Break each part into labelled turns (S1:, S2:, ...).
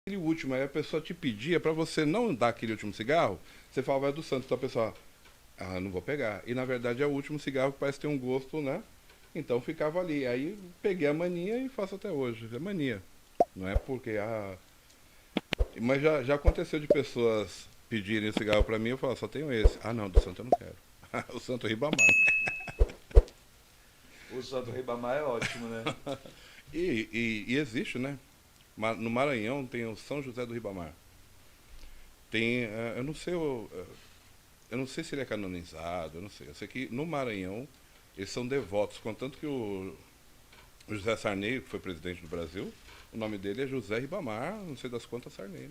S1: aquele último, aí a pessoa te pedia para você não dar aquele último cigarro, você falava, é do santo, então a pessoa, ah, não vou pegar. E na verdade é o último cigarro que parece ter um gosto, né? Então ficava ali. Aí peguei a mania e faço até hoje. É mania. Não é porque, ah. Mas já aconteceu de pessoas pedirem cigarro para mim, eu falo, só tenho esse. Ah, não, do santo eu não quero. O santo Ribamar.
S2: O Santo Ribamar é ótimo, né?
S1: E existe, né? No Maranhão tem o São José do Ribamar. Tem, eu não sei se ele é canonizado, eu não sei. Eu sei que no Maranhão eles são devotos, contanto que o José Sarney, que foi presidente do Brasil, o nome dele é José Ribamar, não sei das quantas Sarney,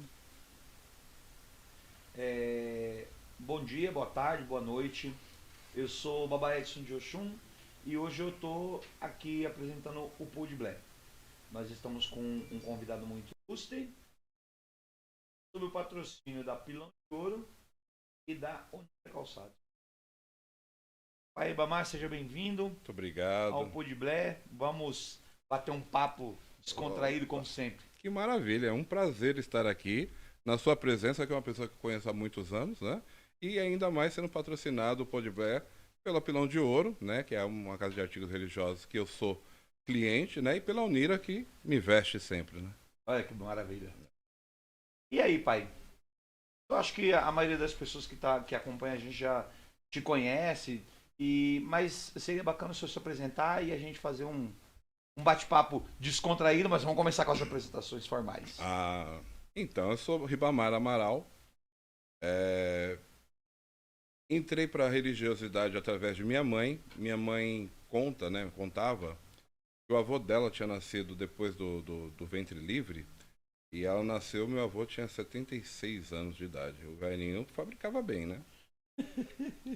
S1: né?
S2: Bom dia, boa tarde, boa noite. Eu sou o Baba Edson de Oxum e hoje eu estou aqui apresentando o Pool de Black. Nós estamos com um convidado muito ilustre, sob o patrocínio da Pilão de Ouro e da Onira Calçados. Pai Ribamar, seja bem-vindo
S1: Muito
S2: ao
S1: obrigado.
S2: Pool de Black. Vamos bater um papo descontraído como
S1: Opa,
S2: sempre.
S1: que maravilha, é um prazer estar aqui na sua presença, que é uma pessoa que eu conheço há muitos anos, né? E ainda mais sendo patrocinado o Podblé pela Pilão de Ouro, né? Que é uma casa de artigos religiosos que eu sou cliente, né? E pela Unira que me veste sempre, né?
S2: Olha que maravilha. E aí, pai? Eu acho que a maioria das pessoas que acompanha a gente já te conhece, mas seria bacana se você se apresentar e a gente fazer um bate-papo descontraído, mas vamos começar com as apresentações formais.
S1: Ah, então, eu sou Ribamar Amaral. é, Entrei para a religiosidade através de minha mãe. Minha mãe conta, né? Contava que o avô dela tinha nascido depois do ventre livre. E ela nasceu, meu avô tinha 76 anos de idade. O velhinho fabricava bem, né?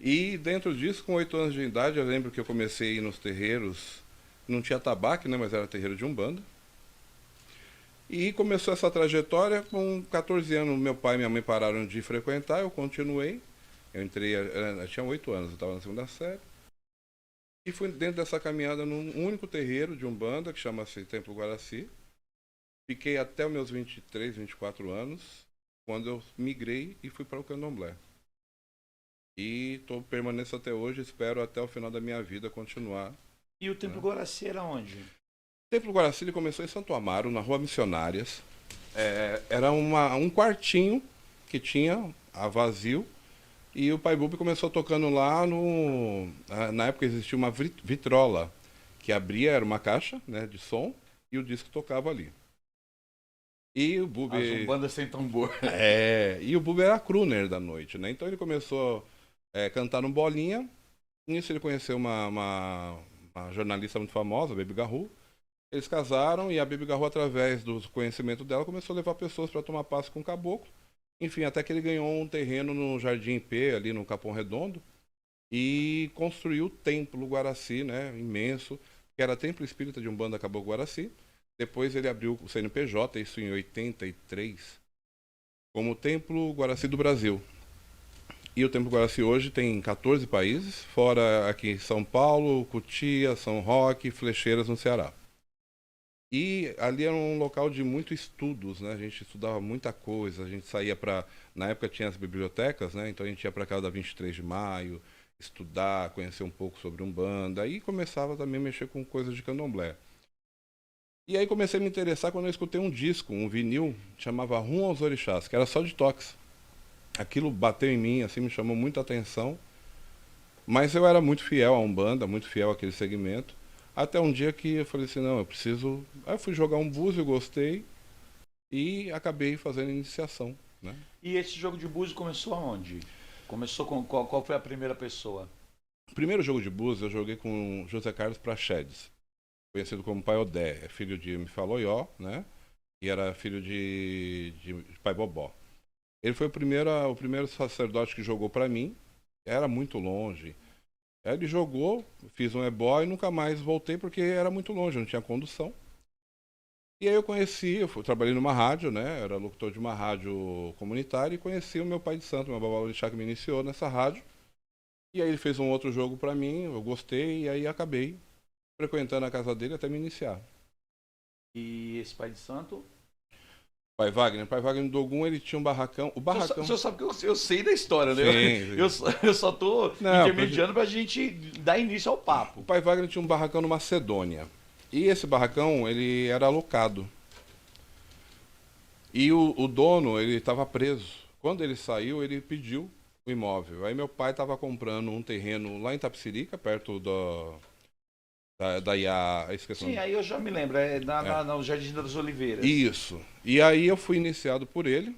S1: E dentro disso, com 8 anos de idade, eu lembro que eu comecei a ir nos terreiros. Não tinha tabaco, né? Mas era terreiro de Umbanda. E começou essa trajetória. Com 14 anos, meu pai e minha mãe pararam de frequentar, eu continuei. Eu entrei, eu tinha 8 anos, eu estava na segunda série. E fui dentro dessa caminhada num único terreiro de Umbanda, que chama-se Templo Guaraci. Fiquei até os meus 23, 24 anos, quando eu migrei e fui para o Candomblé. E permaneço até hoje, espero até o final da minha vida continuar.
S2: E o Templo
S1: Né?
S2: Guaraci era onde?
S1: O Templo Guaraci ele começou em Santo Amaro, na Rua Missionárias. Era um quartinho que tinha a vazio. E o Pai Bubi começou tocando lá no. Na época existia uma vitrola que abria, era uma caixa, né, de som, e o disco tocava ali. E o
S2: As
S1: Bubi.
S2: Umbandas sem tambor.
S1: E o Bubi era crooner da noite, né? Então ele começou a cantar no Bolinha. Nisso ele conheceu uma jornalista muito famosa, a Baby Garru. Eles casaram e a Baby Garru, através do conhecimento dela, começou a levar pessoas para tomar passe com o caboclo. Enfim, até que ele ganhou um terreno no Jardim P, ali no Capão Redondo, e construiu o Templo Guaraci, né, imenso, que era Templo Espírita de Umbanda Caboclo Guaraci. Depois ele abriu o CNPJ, isso em 83, como Templo Guaraci do Brasil. E o Templo Guaraci hoje tem 14 países, fora aqui São Paulo, Cotia, São Roque, Flecheiras no Ceará. E ali era um local de muito estudos, né? A gente estudava muita coisa, a gente saía para, na época tinha as bibliotecas, né? Então a gente ia para casa da 23 de Maio, estudar, conhecer um pouco sobre Umbanda, aí começava também a mexer com coisas de Candomblé. E aí comecei a me interessar quando eu escutei um disco, um vinil, chamava Rum aos Orixás, que era só de toques. Aquilo bateu em mim, assim, me chamou muita atenção. Mas eu era muito fiel à Umbanda, muito fiel àquele segmento. Até um dia que eu falei assim, não, eu preciso. Aí eu fui jogar um búzio, gostei e acabei fazendo iniciação, né?
S2: E esse jogo de búzio começou aonde? Começou com qual foi a primeira pessoa?
S1: O primeiro jogo de búzio eu joguei com José Carlos Praxedes, conhecido como Pai Odé, é filho de Mifaloió, né? E era filho de Pai Bobó. Ele foi o primeiro sacerdote que jogou para mim, era muito longe. Aí ele jogou, fiz um ebó e nunca mais voltei porque era muito longe, não tinha condução. E aí eu conheci, trabalhei numa rádio, né? Era locutor de uma rádio comunitária e conheci o meu pai de santo, meu babalorixá que me iniciou nessa rádio. E aí ele fez um outro jogo pra mim, eu gostei e aí acabei frequentando a casa dele até me iniciar.
S2: E esse pai de santo?
S1: Pai Wagner do Ogum, ele tinha um barracão. O barracão.
S2: O senhor sabe que eu sei da história, né?
S1: Sim,
S2: Eu só tô
S1: não,
S2: intermediando pra gente dar início ao papo.
S1: O Pai Wagner tinha um barracão no Macedônia. E esse barracão, ele era alocado. E o dono, ele estava preso. Quando ele saiu, ele pediu o imóvel. Aí meu pai estava comprando um terreno lá em Tapicirica, perto da IA. Esqueci o
S2: Sim,
S1: nome.
S2: aí eu já me lembro, no Jardim das Oliveiras.
S1: Isso. E aí eu fui iniciado por ele,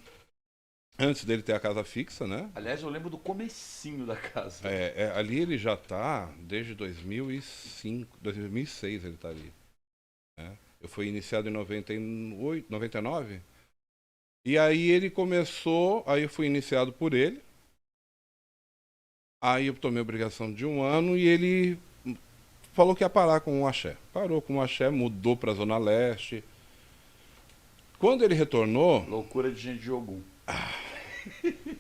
S1: antes dele ter a casa fixa, né?
S2: Aliás, eu lembro do comecinho da casa.
S1: Ali ele já está desde 2005, 2006 ele está ali. Né? Eu fui iniciado em 98, 99. E aí ele começou, aí eu fui iniciado por ele. Aí eu tomei a obrigação de 1 ano e ele falou que ia parar com o axé. Parou com o axé, mudou para a Zona Leste. Quando ele retornou...
S2: Loucura de gente de Ogum.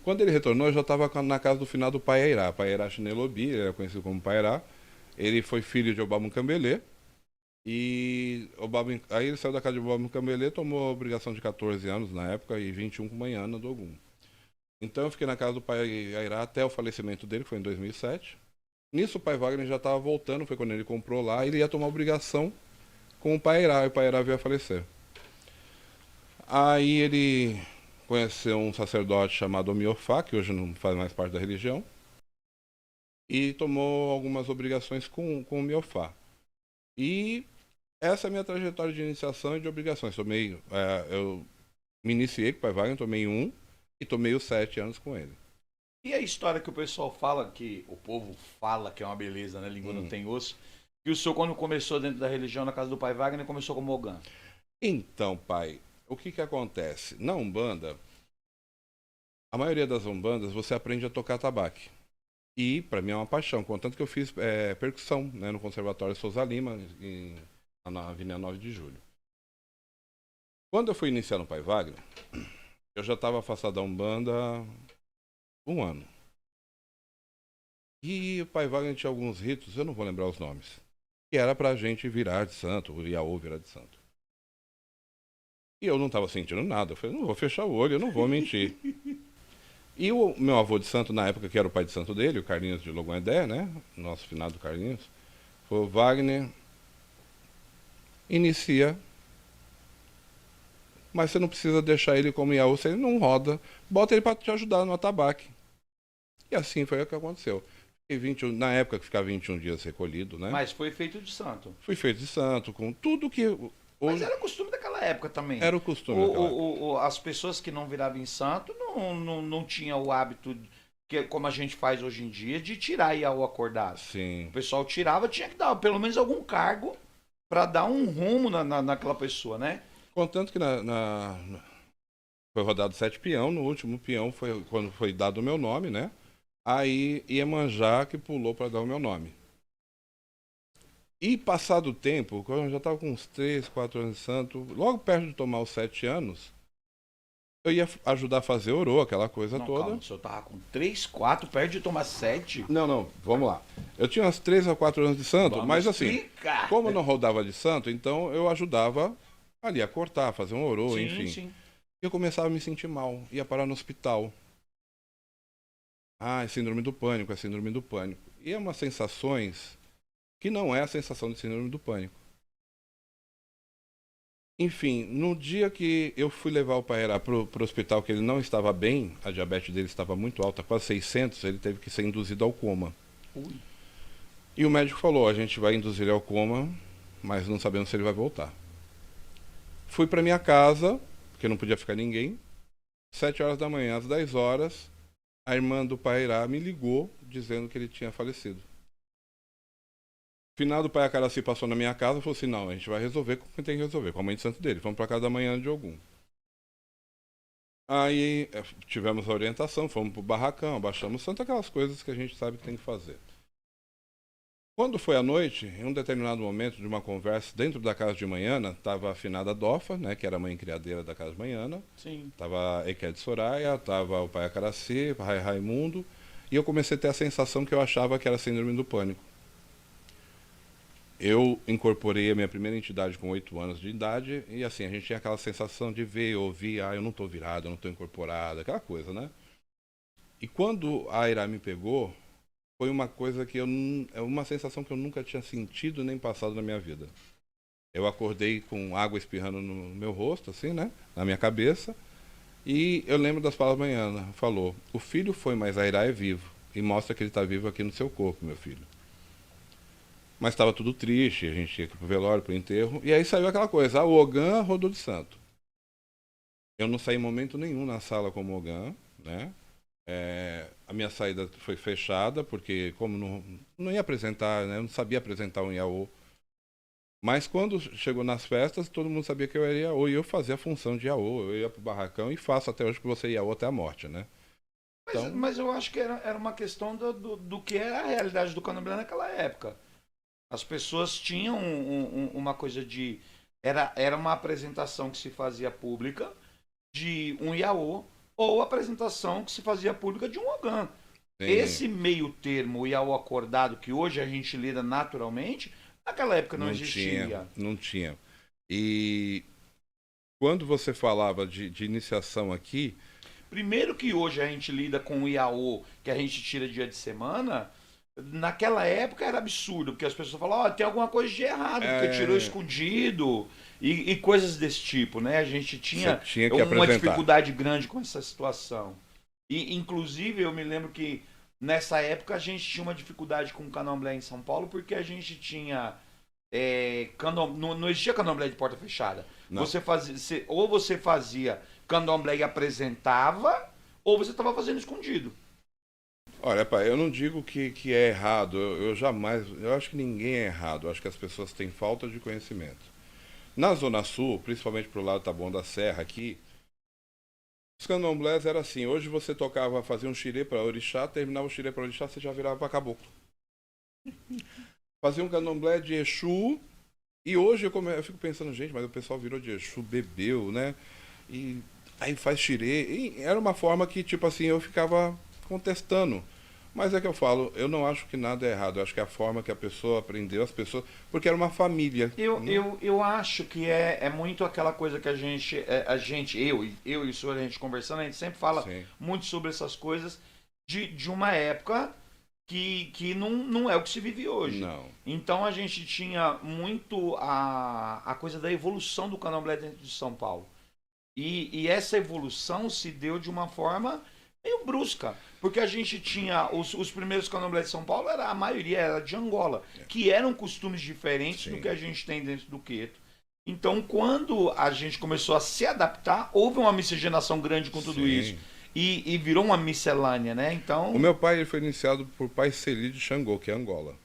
S1: Quando ele retornou, eu já estava na casa do finado Paiairá. Paiairá Chinelobi, ele era conhecido como Paiairá. Ele foi filho de Obaba-Cambelê. E aí ele saiu da casa de Obaba-Cambelê, tomou a obrigação de 14 anos na época e 21 com Manhana do Ogum. Então eu fiquei na casa do Paiairá até o falecimento dele, que foi em 2007. Nisso o pai Wagner já estava voltando, foi quando ele comprou lá, ele ia tomar obrigação com o Paiairá, e o Paiairá veio a falecer. Aí ele conheceu um sacerdote chamado Omiofá, que hoje não faz mais parte da religião, e tomou algumas obrigações com o Omiofá. E essa é a minha trajetória de iniciação e de obrigações. Eu me iniciei com o pai Wagner, tomei 1 e tomei os 7 anos com ele.
S2: E a história que o pessoal fala, que o povo fala que é uma beleza, né? Língua não tem osso. Que o senhor, quando começou dentro da religião, na casa do pai Wagner, começou como Ogã.
S1: Então, pai, o que acontece? Na Umbanda, a maioria das Umbandas, você aprende a tocar tabaque. E, para mim, é uma paixão. Contanto que eu fiz percussão, né, no Conservatório Souza Lima, na Avenida 9 de Julho. Quando eu fui iniciar no pai Wagner, eu já estava afastado da Umbanda 1 ano. E o pai Wagner tinha alguns ritos, eu não vou lembrar os nomes, que era pra gente virar de santo, o Iaô virar de santo. E eu não estava sentindo nada. Eu falei, não vou fechar o olho, eu não vou mentir. E o meu avô de santo, na época que era o pai de santo dele, o Carlinhos de Logoendé, né? Nosso finado Carlinhos, falou, Wagner, inicia, mas você não precisa deixar ele como Iaô, se ele não roda, bota ele para te ajudar no atabaque. E assim foi o que aconteceu. Na época que ficava 21 dias recolhido, né?
S2: Mas foi feito de santo.
S1: Fui feito de santo, com tudo que...
S2: Mas era o costume daquela época também.
S1: Era o costume daquela época.
S2: As pessoas que não viravam em santo não tinham o hábito, como a gente faz hoje em dia, de tirar Iaô acordado.
S1: Sim.
S2: O pessoal tirava, tinha que dar pelo menos algum cargo para dar um rumo naquela pessoa, né?
S1: Contanto que foi rodado 7 peão, no último peão foi quando foi dado o meu nome, né? Aí Iemanjá que pulou para dar o meu nome. E passado o tempo, quando eu já estava com uns 3, 4 anos de santo, logo perto de tomar os 7 anos, eu ia ajudar a fazer orô, aquela coisa toda.
S2: Calma, o senhor estava com 3, 4, perto de tomar 7?
S1: Não, vamos lá. Eu tinha uns 3 a 4 anos de santo,
S2: Vamos
S1: mas
S2: explicar.
S1: assim, como eu não rodava de santo, então eu ajudava ali a cortar, fazer um orô, enfim.
S2: Sim.
S1: E eu começava a me sentir mal, ia parar no hospital. É síndrome do pânico, é síndrome do pânico. E é umas sensações que não é a sensação de síndrome do pânico. Enfim, no dia que eu fui levar o Paerá pro hospital, que ele não estava bem, a diabetes dele estava muito alta, quase 600, ele teve que ser induzido ao coma.
S2: Ui.
S1: E o médico falou, a gente vai induzir ele ao coma, mas não sabemos se ele vai voltar. Fui para minha casa, porque não podia ficar ninguém. 7 horas da manhã, às 10 horas, a irmã do Paerá me ligou dizendo que ele tinha falecido. Final do pai Acaraci passou na minha casa e falou assim, não, a gente vai resolver com quem tem que resolver, com a mãe de santo dele. Vamos para casa da manhã de Ogum. Aí tivemos a orientação, fomos pro barracão, abaixamos o santo, aquelas coisas que a gente sabe que tem que fazer. Quando foi à noite, em um determinado momento de uma conversa dentro da casa de Manhana, estava a afinada Dofa, né, que era a mãe criadeira da casa de Manhana.
S2: Sim.
S1: Estava a Eké de Soraya, estava o pai Acaraci, o pai Raimundo, e eu comecei a ter a sensação que eu achava que era síndrome do pânico. eu incorporei a minha primeira entidade com 8 anos de idade e assim, a gente tinha aquela sensação de ver, ouvir, eu não estou virado, eu não estou incorporado, aquela coisa, né? E quando a Aira me pegou, foi uma coisa que é uma sensação que eu nunca tinha sentido nem passado na minha vida. Eu acordei com água espirrando no meu rosto, assim, né? Na minha cabeça. E eu lembro das palavras da manhã, falou, o filho foi, mas a Aira é vivo. E mostra que ele está vivo aqui no seu corpo, meu filho. Mas estava tudo triste, a gente ia pro velório, pro enterro. E aí saiu aquela coisa, o Ogã rodou de santo. Eu não saí em momento nenhum na sala como Ogã, né? A minha saída foi fechada, porque como não ia apresentar, né? Eu não sabia apresentar um Iaô. Mas quando chegou nas festas, todo mundo sabia que eu era Iaô. E eu fazia a função de Iaô. Eu ia pro barracão e faço até hoje que você Iaô até a morte, né? Então,
S2: Mas eu acho que era uma questão do que era a realidade do candomblé naquela época. As pessoas tinham uma coisa de. Era uma apresentação que se fazia pública de um Iaô ou apresentação que se fazia pública de um Ogã.
S1: sim,
S2: Esse meio termo, o Iaô acordado, que hoje a gente lida naturalmente, naquela época não
S1: não tinha,
S2: existia.
S1: não tinha. E quando você falava de iniciação aqui,
S2: Primeiro que hoje a gente lida com o Iaô, que a gente tira dia de semana, naquela época era absurdo, porque as pessoas falavam, ó, tem alguma coisa de errado, porque tirou
S1: é,
S2: escondido e coisas desse tipo, né? A gente
S1: você
S2: tinha
S1: tinha que
S2: uma
S1: apresentar.
S2: dificuldade grande com essa situação. E, inclusive, eu me lembro que nessa época a gente tinha uma dificuldade com o candomblé em São Paulo, porque a gente tinha. Não existia candomblé de porta fechada.
S1: Não.
S2: Ou você fazia candomblé e apresentava, ou você estava fazendo escondido.
S1: Olha, pai, eu não digo que é errado, eu jamais, eu acho que ninguém é errado, eu acho que as pessoas têm falta de conhecimento. Na Zona Sul, principalmente pro lado Taboão da Serra aqui, os candomblés era assim, hoje você tocava, fazia um xirê para orixá, terminava o xirê para orixá, você já virava pra caboclo. Fazia um candomblé de Exu, e hoje eu fico pensando, gente, mas o pessoal virou de Exu, bebeu, né? E aí faz xirê, e era uma forma que, tipo assim, eu ficava contestando. Mas é que eu falo, eu não acho que nada é errado, eu acho que é a forma que a pessoa aprendeu, as pessoas, porque era uma família, né?
S2: Eu acho que é muito aquela coisa que eu e o senhor, a gente conversando, a gente sempre fala
S1: Sim,
S2: muito sobre essas coisas de uma época que não é o que se vive hoje.
S1: não.
S2: Então a gente tinha muito a coisa da evolução do candomblé dentro de São Paulo. E essa evolução se deu de uma forma meio brusca. Porque a gente tinha os primeiros candomblés de São Paulo, a maioria era de Angola, que eram costumes diferentes do
S1: Sim,
S2: que a gente tem dentro do Queto. Então, quando a gente começou a se adaptar, houve uma miscigenação grande com tudo isso.
S1: sim.
S2: E virou uma miscelânea, né?
S1: O
S2: Então,
S1: meu pai ele foi iniciado por Pai Celi de Xangô, que é Angola.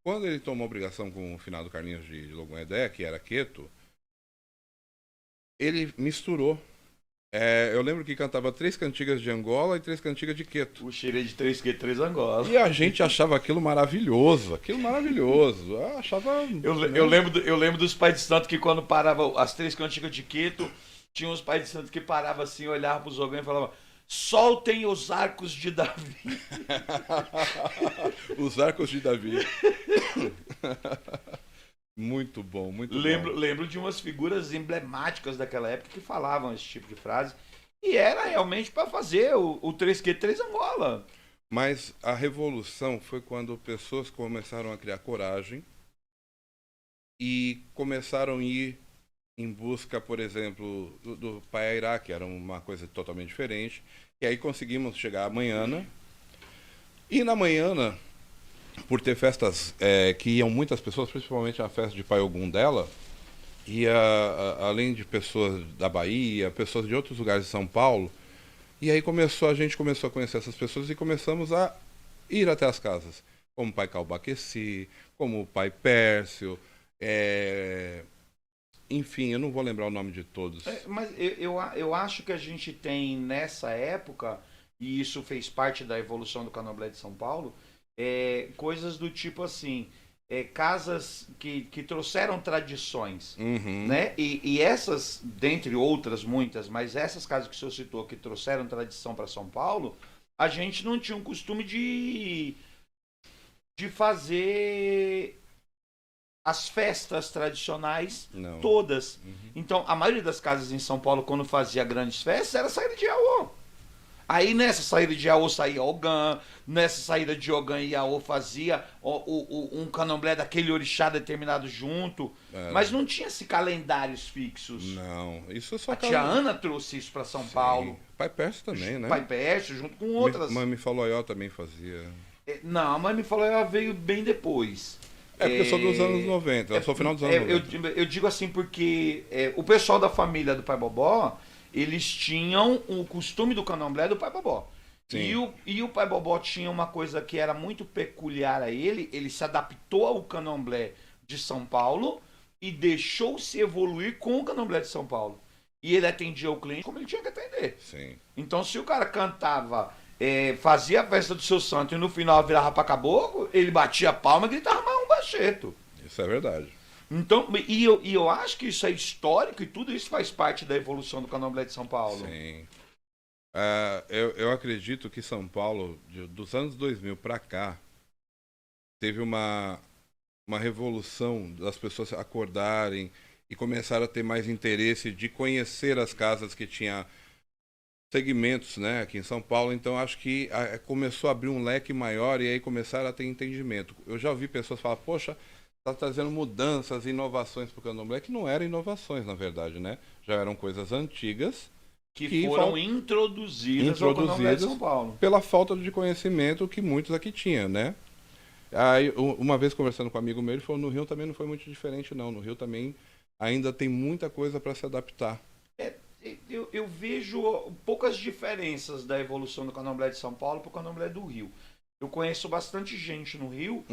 S1: Quando ele tomou obrigação com o finado Carlinhos de Logoedé, que era Queto, ele misturou. Eu lembro que cantava 3 cantigas de Angola e 3 cantigas de Queto.
S2: o xerê de 3Q3 Angola.
S1: E a gente achava aquilo maravilhoso, aquilo maravilhoso. Eu achava. Né?
S2: Eu lembro dos pais de santo que quando parava as três cantigas de Queto, tinha uns pais de santo que paravam assim, olhavam para os órgãos e falavam: soltem os arcos de Davi.
S1: Os arcos de Davi. Muito bom, muito bom.
S2: Lembro de umas figuras emblemáticas daquela época que falavam esse tipo de frase. E era realmente para fazer o 3Q3 Angola.
S1: Mas a revolução foi quando pessoas começaram a criar coragem e começaram a ir em busca, por exemplo, do Paiairá, que era uma coisa totalmente diferente. E aí conseguimos chegar amanhã. E na manhã, por ter festas que iam muitas pessoas, principalmente a festa de Pai Ogum dela, ia além de pessoas da Bahia, pessoas de outros lugares de São Paulo. E aí a gente começou a conhecer essas pessoas e começamos a ir até as casas. Como o pai Calbaqueci, como o pai Pércio, enfim, eu não vou lembrar o nome de todos.
S2: Mas eu acho que a gente tem nessa época, e isso fez parte da evolução do Candomblé de São Paulo, coisas do tipo assim, casas que trouxeram tradições,
S1: Uhum,
S2: né? E essas, dentre outras muitas, mas essas casas que o senhor citou que trouxeram tradição para São Paulo, a gente não tinha um costume de fazer as festas tradicionais,
S1: Não.
S2: todas. Então, a maioria das casas em São Paulo, quando fazia grandes festas, era saída de Iaô. Aí nessa saída de Iaô saía Ogã, nessa saída de Ogã e Iaô fazia um candomblé daquele orixá determinado junto, mas não tinha esse calendários fixos.
S1: Não, isso só
S2: A tia Ana trouxe isso para São Paulo.
S1: Pai Persa também, né?
S2: Pai Peste, junto com outras.
S1: Mami Faloió também fazia.
S2: Não, a Mami Faloió veio bem depois.
S1: Porque eu sou dos anos 90, eu sou final dos anos 90.
S2: Eu digo assim porque o pessoal da família do Pai Bobó, eles tinham o costume do candomblé do Pai Bobó. E o Pai Bobó tinha uma coisa que era muito peculiar a ele se adaptou ao candomblé de São Paulo e deixou-se evoluir com o candomblé de São Paulo. E ele atendia o cliente como ele tinha que atender.
S1: Sim.
S2: Então se o cara cantava, fazia a festa do seu santo e no final virava pra caboclo, ele batia a palma e gritava mais um bacheto.
S1: Isso é verdade.
S2: Então, e eu acho que isso é histórico e tudo isso faz parte da evolução do candomblé de São Paulo.
S1: Sim. Eu acredito que São Paulo, dos anos 2000 para cá, teve uma revolução das pessoas acordarem e começaram a ter mais interesse de conhecer as casas que tinha segmentos, né, aqui em São Paulo. Então acho que começou a abrir um leque maior e aí começaram a ter entendimento. Eu já ouvi pessoas falar, poxa, está trazendo mudanças, inovações para o candomblé, que não eram inovações, na verdade, né? Já eram coisas antigas
S2: que foram introduzidas ao candomblé de São Paulo.
S1: Pela falta de conhecimento que muitos aqui tinham, né? Aí, uma vez conversando com um amigo meu, ele falou, no Rio também não foi muito diferente, não. No Rio também ainda tem muita coisa para se adaptar.
S2: Eu vejo poucas diferenças da evolução do candomblé de São Paulo para o candomblé do Rio. Eu conheço bastante gente no Rio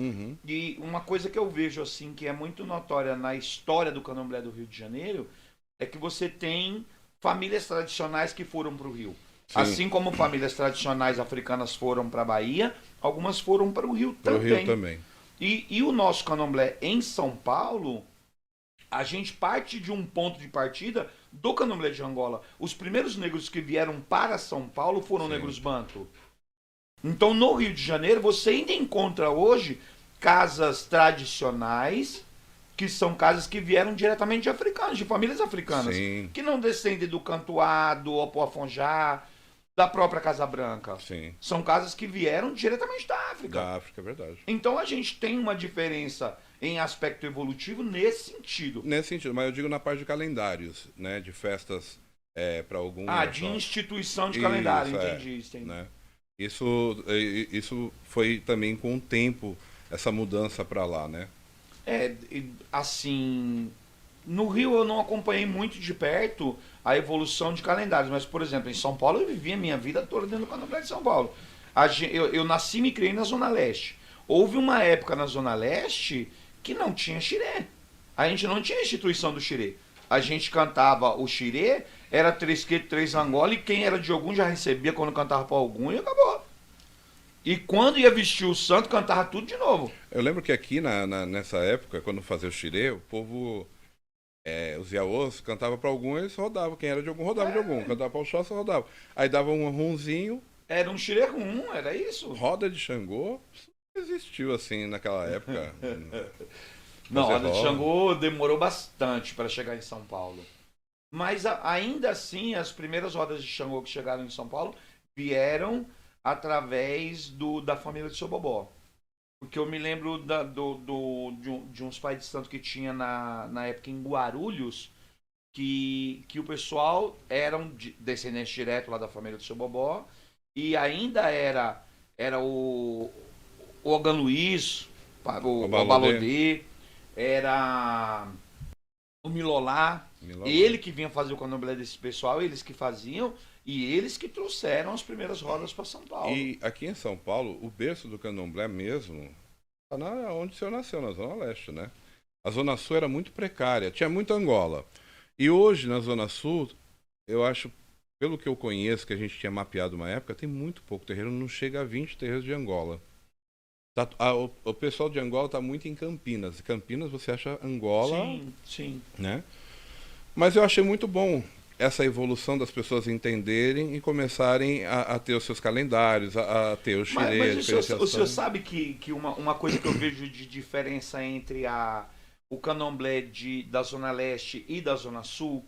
S2: e uma coisa que eu vejo assim que é muito notória na história do candomblé do Rio de Janeiro é que você tem famílias tradicionais que foram para o Rio. Sim. Assim como famílias tradicionais africanas foram para a Bahia, algumas foram para o Rio também.
S1: Rio também.
S2: E o nosso candomblé em São Paulo, a gente parte de um ponto de partida do candomblé de Angola. Os primeiros negros que vieram para São Paulo foram negros banto. Então, no Rio de Janeiro, você ainda encontra hoje casas tradicionais, que são casas que vieram diretamente de africanos, de famílias africanas,
S1: Sim.
S2: que não descendem do Cantuá, do Opoafonjá, da própria Casa Branca.
S1: Sim.
S2: São casas que vieram diretamente da África.
S1: Da África, é verdade.
S2: Então, a gente tem uma diferença em aspecto evolutivo nesse sentido.
S1: Nesse sentido, mas eu digo na parte de calendários, né, de festas para algum...
S2: de instituição de calendário, entendi.
S1: Né? Isso foi também com o tempo, essa mudança para lá, né?
S2: Assim, no Rio eu não acompanhei muito de perto a evolução de calendários, mas, por exemplo, em São Paulo eu vivi a minha vida toda dentro do candomblé de São Paulo. Eu nasci e me criei na Zona Leste. Houve uma época na Zona Leste que não tinha xirê. A gente não tinha instituição do xirê. A gente cantava o xirê, era 3 quetos, 3 Angola, e quem era de Ogum já recebia quando cantava para Ogum e acabou. E quando ia vestir o santo, cantava tudo de novo.
S1: Eu lembro que aqui nessa época, quando fazia o xirê, o povo, os iaôs, cantava para Ogum, eles rodavam. Quem era de Ogum, rodava de Ogum. Cantava para o Xóssi, rodava. Aí dava um runzinho.
S2: Era um xirê rum, era isso.
S1: Roda de Xangô, não existiu assim naquela época.
S2: Não, a roda de Xangô demorou bastante para chegar em São Paulo. Mas ainda assim, as primeiras rodas de Xangô que chegaram em São Paulo vieram através da família de Seu Bobó. Porque eu me lembro de uns pais de santo que tinha na época em Guarulhos, que o pessoal eram descendentes direto lá da família do Seu Bobó, e ainda era o Ogan Luiz, o Balodê, era o Milolá, ele que vinha fazer o candomblé desse pessoal, eles que faziam, e eles que trouxeram as primeiras rodas para São Paulo.
S1: E aqui em São Paulo, o berço do candomblé mesmo, está onde o senhor nasceu, na Zona Leste, né? A Zona Sul era muito precária, tinha muita Angola. E hoje, na Zona Sul, eu acho, pelo que eu conheço, que a gente tinha mapeado uma época, tem muito pouco terreiro, não chega a 20 terreiros de Angola. O pessoal de Angola está muito em Campinas. Em Campinas você acha Angola...
S2: Sim.
S1: Né? Mas eu achei muito bom essa evolução das pessoas entenderem e começarem a ter os seus calendários, a ter o xirê, a diferenciação.
S2: O senhor sabe que uma coisa que eu vejo de diferença entre o candomblé da Zona Leste e da Zona Sul,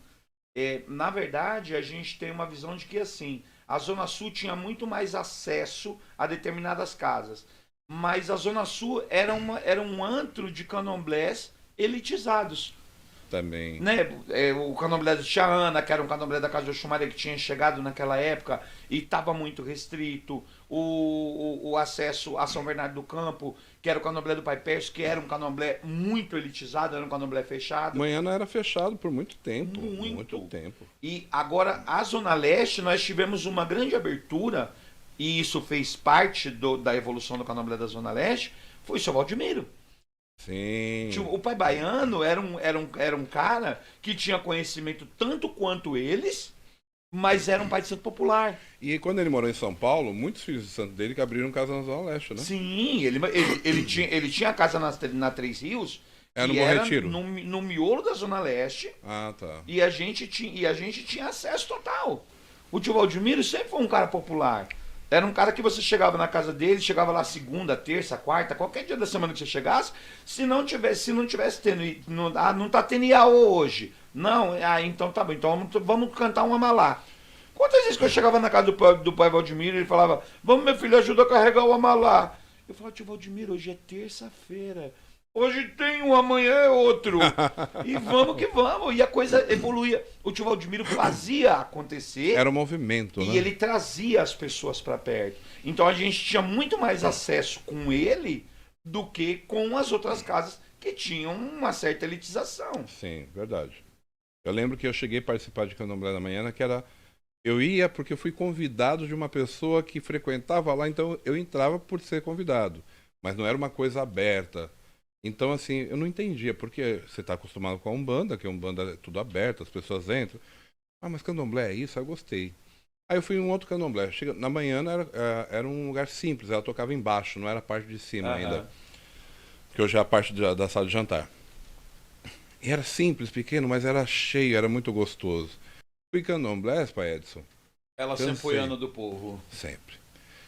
S2: na verdade, a gente tem uma visão de que, assim, a Zona Sul tinha muito mais acesso a determinadas casas. Mas a Zona Sul era um antro de candomblés elitizados.
S1: Também.
S2: Né? O candomblé de Tia Ana, que era um candomblé da Casa de Oxumaria que tinha chegado naquela época e estava muito restrito. O acesso a São Bernardo do Campo, que era o candomblé do Pai Perso, que era um candomblé muito elitizado, era um candomblé fechado.
S1: Manhã não era fechado por muito tempo.
S2: Muito
S1: tempo.
S2: E agora, a Zona Leste, nós tivemos uma grande abertura, e isso fez parte da evolução do candomblé da Zona Leste, foi o seu Valdemiro.
S1: Sim.
S2: O pai baiano era um cara que tinha conhecimento tanto quanto eles, mas era um pai de santo popular.
S1: E quando ele morou em São Paulo, muitos filhos de santo dele que abriram casa na Zona Leste, né?
S2: Sim, ele tinha a casa na Três Rios,
S1: Era no
S2: que
S1: Bom
S2: era
S1: Retiro.
S2: no miolo da Zona Leste,
S1: Ah, tá.
S2: e a gente tinha acesso total. O tio Valdemiro sempre foi um cara popular. Era um cara que você chegava na casa dele, chegava lá segunda, terça, quarta, qualquer dia da semana que você chegasse, se não tivesse tendo, não tá tendo IAO hoje. Não, então tá bom, então vamos cantar um amalá. Quantas vezes que eu chegava na casa do pai Valdemiro, ele falava, vamos meu filho, ajuda a carregar o amalá. Eu falava, tio Valdemiro, hoje é terça-feira. Hoje tem um, amanhã é outro. E vamos que vamos. E a coisa evoluía. O tio Valdemiro fazia acontecer.
S1: Era um movimento,
S2: e
S1: né?
S2: ele trazia as pessoas para perto. Então a gente tinha muito mais acesso com ele do que com as outras casas que tinham uma certa elitização.
S1: Sim, verdade. Eu lembro que eu cheguei a participar de Candomblé da Manhã, que era... Eu ia porque eu fui convidado de uma pessoa que frequentava lá, então eu entrava por ser convidado. Mas não era uma coisa aberta. Então, assim, eu não entendia, porque você está acostumado com a Umbanda, que a Umbanda é tudo aberto, as pessoas entram. Ah, mas Candomblé é isso? Aí eu gostei. Aí eu fui em um outro Candomblé. Na manhã era um lugar simples, ela tocava embaixo, não era a parte de cima ainda. Que hoje é a parte da sala de jantar. E era simples, pequeno, mas era cheio, era muito gostoso. Fui em Candomblés, pai Edson.
S2: Ela sempre foi ano do povo.
S1: Sempre.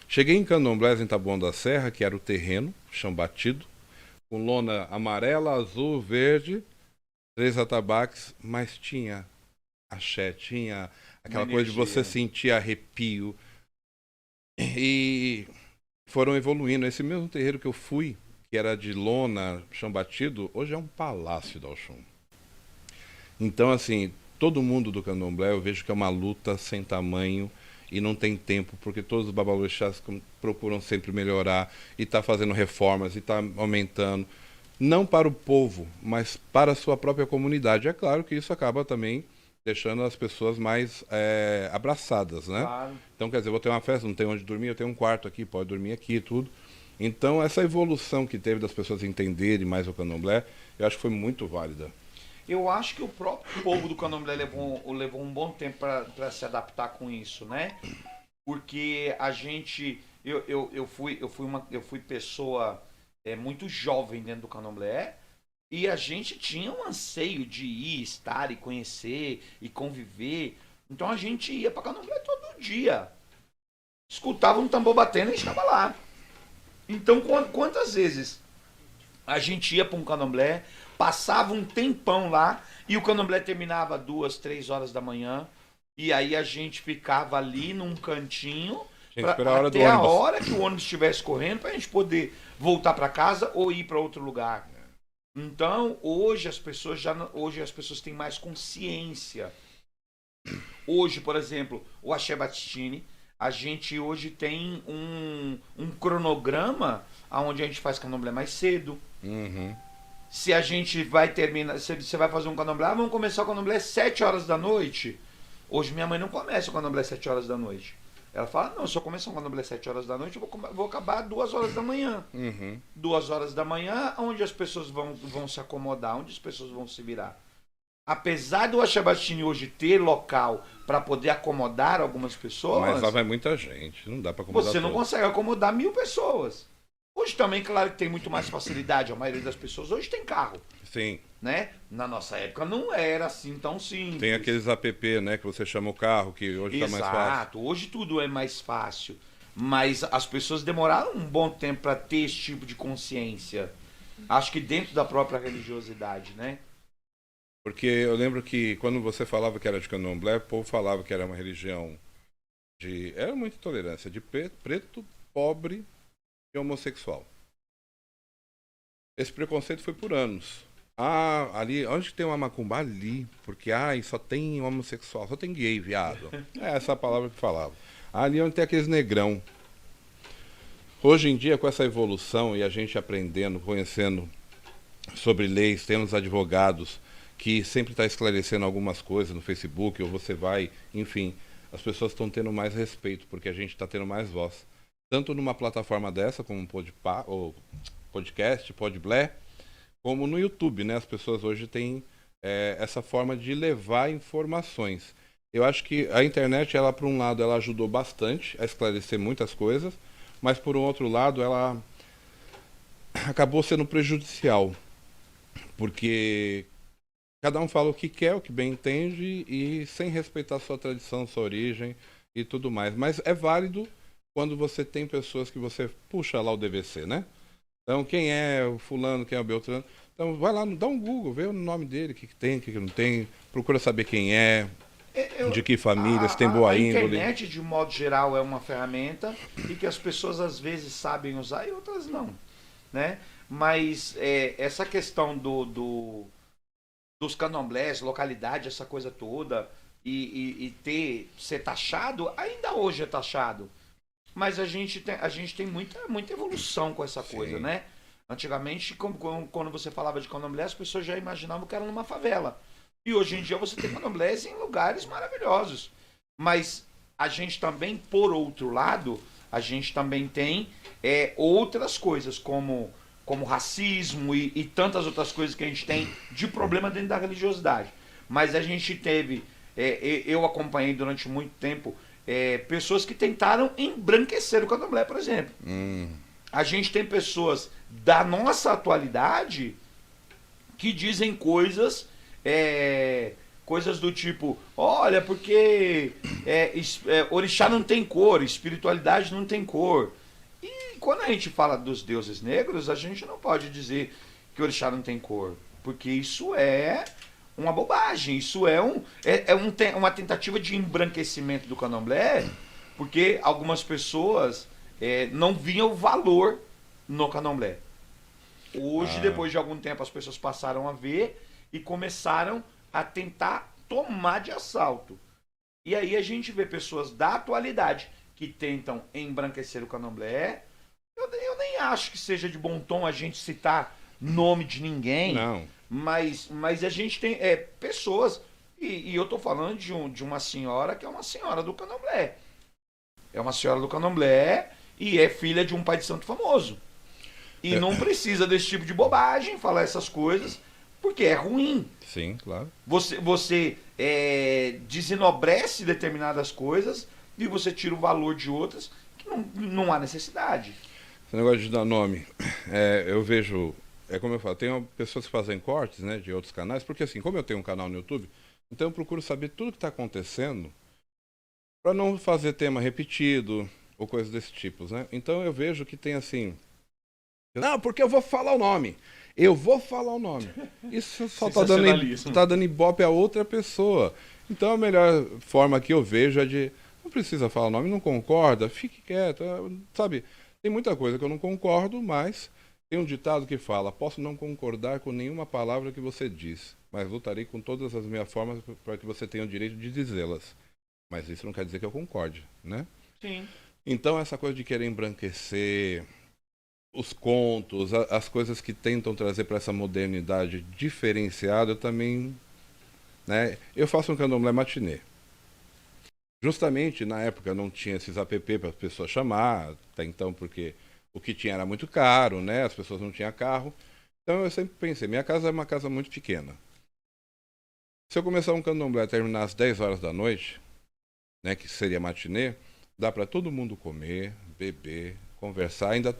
S1: Cheguei em Candomblés, em Taboão da Serra, que era o terreno, chão batido, com lona amarela, azul, verde, 3 atabaques, mas tinha axé, tinha aquela coisa de você sentir arrepio. E foram evoluindo. Esse mesmo terreiro que eu fui, que era de lona, chão batido, hoje é um palácio da Oxum. Então, assim, todo mundo do candomblé, eu vejo que é uma luta sem tamanho e não tem tempo, porque todos os babalorixás procuram sempre melhorar e tá fazendo reformas e tá aumentando, não para o povo, mas para a sua própria comunidade. É claro que isso acaba também deixando as pessoas mais abraçadas, né?
S2: Claro.
S1: Então, quer dizer, eu vou ter uma festa, não tenho onde dormir, eu tenho um quarto aqui, pode dormir aqui e tudo. Então, essa evolução que teve das pessoas entenderem mais o candomblé, eu acho que foi muito válida.
S2: Eu acho que o próprio povo do candomblé levou um bom tempo para se adaptar com isso, né? Porque a gente... Eu fui pessoa muito jovem dentro do candomblé e a gente tinha um anseio de ir, estar e conhecer e conviver. Então a gente ia para candomblé todo dia. Escutava um tambor batendo e estava lá. Então quantas vezes a gente ia para um candomblé, passava um tempão lá e o candomblé terminava 2, 3 horas da manhã e aí a gente ficava ali num cantinho até a hora que o ônibus estivesse correndo para a gente poder voltar para casa ou ir para outro lugar. Então hoje as pessoas têm mais consciência. Hoje, por exemplo, o Axé Batistini, a gente hoje tem um cronograma onde a gente faz candomblé mais cedo.
S1: Uhum.
S2: Se a gente vai terminar, se você vai fazer um candomblé, vamos começar o candomblé às 7 horas da noite. Hoje minha mãe não começa o candomblé às 7 horas da noite. Ela fala, não, se eu começar um candomblé às 7 horas da noite, eu vou acabar às 2 horas da manhã.
S1: Uhum.
S2: 2 horas da manhã, onde as pessoas vão se acomodar, onde as pessoas vão se virar. Apesar do Axé Batistini hoje ter local para poder acomodar algumas pessoas...
S1: Mas lá vai muita gente, não dá para acomodar
S2: Você não
S1: todos.
S2: consegue acomodar 1000 pessoas. Hoje também, claro que tem muito mais facilidade, a maioria das pessoas hoje tem carro.
S1: Sim.
S2: Né? Na nossa época não era assim tão simples.
S1: Tem aqueles app, né, que você chama o carro, que hoje está mais fácil.
S2: Exato, hoje tudo é mais fácil. Mas as pessoas demoraram um bom tempo para ter esse tipo de consciência. Acho que dentro da própria religiosidade, né?
S1: Porque eu lembro que quando você falava que era de candomblé, o povo falava que era uma religião de... Era muita intolerância, de preto, pobre e homossexual. Esse preconceito foi por anos. Ah, ali, onde tem uma macumba? Ali, porque só tem homossexual, só tem gay, viado. É essa a palavra que falava. Ali onde tem aqueles negrão. Hoje em dia, com essa evolução e a gente aprendendo, conhecendo sobre leis, temos advogados que sempre está esclarecendo algumas coisas no Facebook, ou você vai, enfim, as pessoas estão tendo mais respeito, porque a gente está tendo mais voz. Tanto numa plataforma dessa, como um podcast, Podblé, como no YouTube, né? As pessoas hoje têm essa forma de levar informações. Eu acho que a internet, ela, por um lado, ela ajudou bastante a esclarecer muitas coisas, mas por um outro lado, ela acabou sendo prejudicial, porque cada um fala o que quer, o que bem entende, e sem respeitar sua tradição, sua origem e tudo mais. Mas é válido quando você tem pessoas que você puxa lá o DVC, né? Então, quem é o fulano, quem é o Beltrano. Então, vai lá, dá um Google, vê o nome dele, o que tem, o que não tem. Procura saber quem é, de que família, se tem boa índole.
S2: A internet, de modo geral, é uma ferramenta e que as pessoas, às vezes, sabem usar e outras não, né? Mas essa questão dos candomblés, localidade, essa coisa toda, e ser taxado, ainda hoje é taxado. Mas a gente tem muita evolução com essa coisa, né? Antigamente, quando você falava de candomblé, as pessoas já imaginavam que era numa favela. E hoje em dia você tem candomblés em lugares maravilhosos. Mas a gente também, por outro lado, a gente também tem outras coisas, como racismo e tantas outras coisas que a gente tem de problema dentro da religiosidade. Mas a gente teve, eu acompanhei durante muito tempo, pessoas que tentaram embranquecer o candomblé, por exemplo. A gente tem pessoas da nossa atualidade que dizem coisas do tipo, olha, porque orixá não tem cor, espiritualidade não tem cor. E quando a gente fala dos deuses negros, a gente não pode dizer que orixá não tem cor, porque isso é uma bobagem, isso é uma tentativa de embranquecimento do candomblé, porque algumas pessoas não viam valor no candomblé. Hoje, depois de algum tempo, as pessoas passaram a ver e começaram a tentar tomar de assalto. E aí a gente vê pessoas da atualidade que tentam embranquecer o candomblé. Eu nem acho que seja de bom tom a gente citar nome de ninguém.
S1: Não.
S2: Mas a gente tem pessoas, e eu estou falando de uma senhora que é uma senhora do candomblé. É uma senhora do candomblé e é filha de um pai de santo famoso. E não precisa desse tipo de bobagem, falar essas coisas, porque é ruim.
S1: Sim, claro.
S2: Você desenobrece determinadas coisas e você tira o valor de outras que não há necessidade.
S1: Esse negócio de dar nome, eu vejo... como eu falo, tem pessoas que fazem cortes, né, de outros canais, porque assim, como eu tenho um canal no YouTube, então eu procuro saber tudo que está acontecendo para não fazer tema repetido ou coisas desse tipo, né? Então eu vejo que tem assim... Não, porque eu vou falar o nome. Eu vou falar o nome. Isso só tá dando ibope a outra pessoa. Então a melhor forma que eu vejo é de... Não precisa falar o nome, não concorda, fique quieto, sabe? Tem muita coisa que eu não concordo, mas... Tem um ditado que fala, posso não concordar com nenhuma palavra que você diz, mas lutarei com todas as minhas formas para que você tenha o direito de dizê-las. Mas isso não quer dizer que eu concorde, né?
S2: Sim.
S1: Então essa coisa de querer embranquecer os contos, as coisas que tentam trazer para essa modernidade diferenciada, eu também... né? Eu faço um candomblé matinê. Justamente na época não tinha esses app para as pessoas chamar, até então porque... O que tinha era muito caro, né? As pessoas não tinham carro. Então eu sempre pensei, minha casa é uma casa muito pequena. Se eu começar um candomblé e terminar às 10 horas da noite, né, que seria matinê, dá para todo mundo comer, beber, conversar, ainda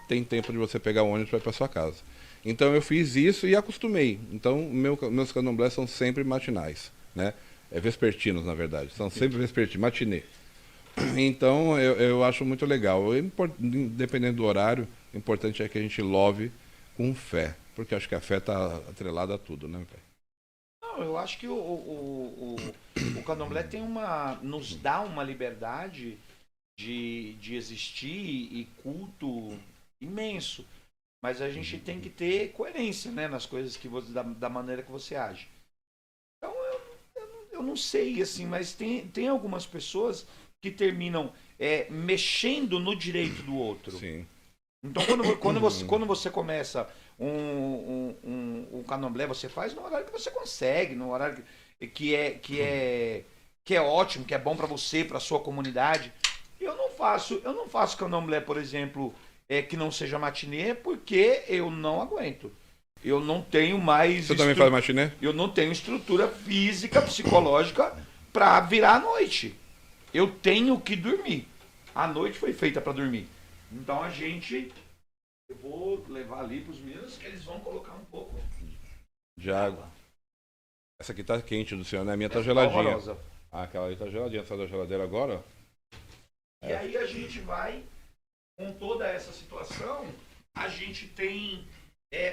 S1: tem tempo de você pegar o ônibus para ir para sua casa. Então eu fiz isso e acostumei. Então meus candomblés são sempre matinais, né? Vespertinos, na verdade. São sempre vespertinos, matinê. Então eu acho muito legal. Dependendo do horário, o importante é que a gente love com fé. Porque acho que a fé está atrelada a tudo, né, velho?
S2: Não, eu acho que o candomblé nos dá uma liberdade de existir e culto imenso. Mas a gente tem que ter coerência, né, nas coisas que você, da maneira que você age. Então eu não sei, assim, mas tem algumas pessoas que terminam mexendo no direito do outro.
S1: Sim.
S2: Então quando você começa um candomblé, você faz no horário que você consegue, no horário que é ótimo, que é bom para você, para sua comunidade. Eu não faço candomblé, por exemplo, que não seja matinê, porque eu não aguento. Eu não tenho mais.
S1: Você também faz matinê?
S2: Eu não tenho estrutura física, psicológica para virar à noite. Eu tenho que dormir. A noite foi feita para dormir. Então eu vou levar ali para os meninos que eles vão colocar um pouco
S1: de água. Essa aqui tá quente do senhor, né? A minha tá geladinha.
S2: Horrorosa.
S1: Ah, aquela ali tá geladinha, essa da geladeira agora, ó.
S2: E aí a gente vai, com toda essa situação, a gente tem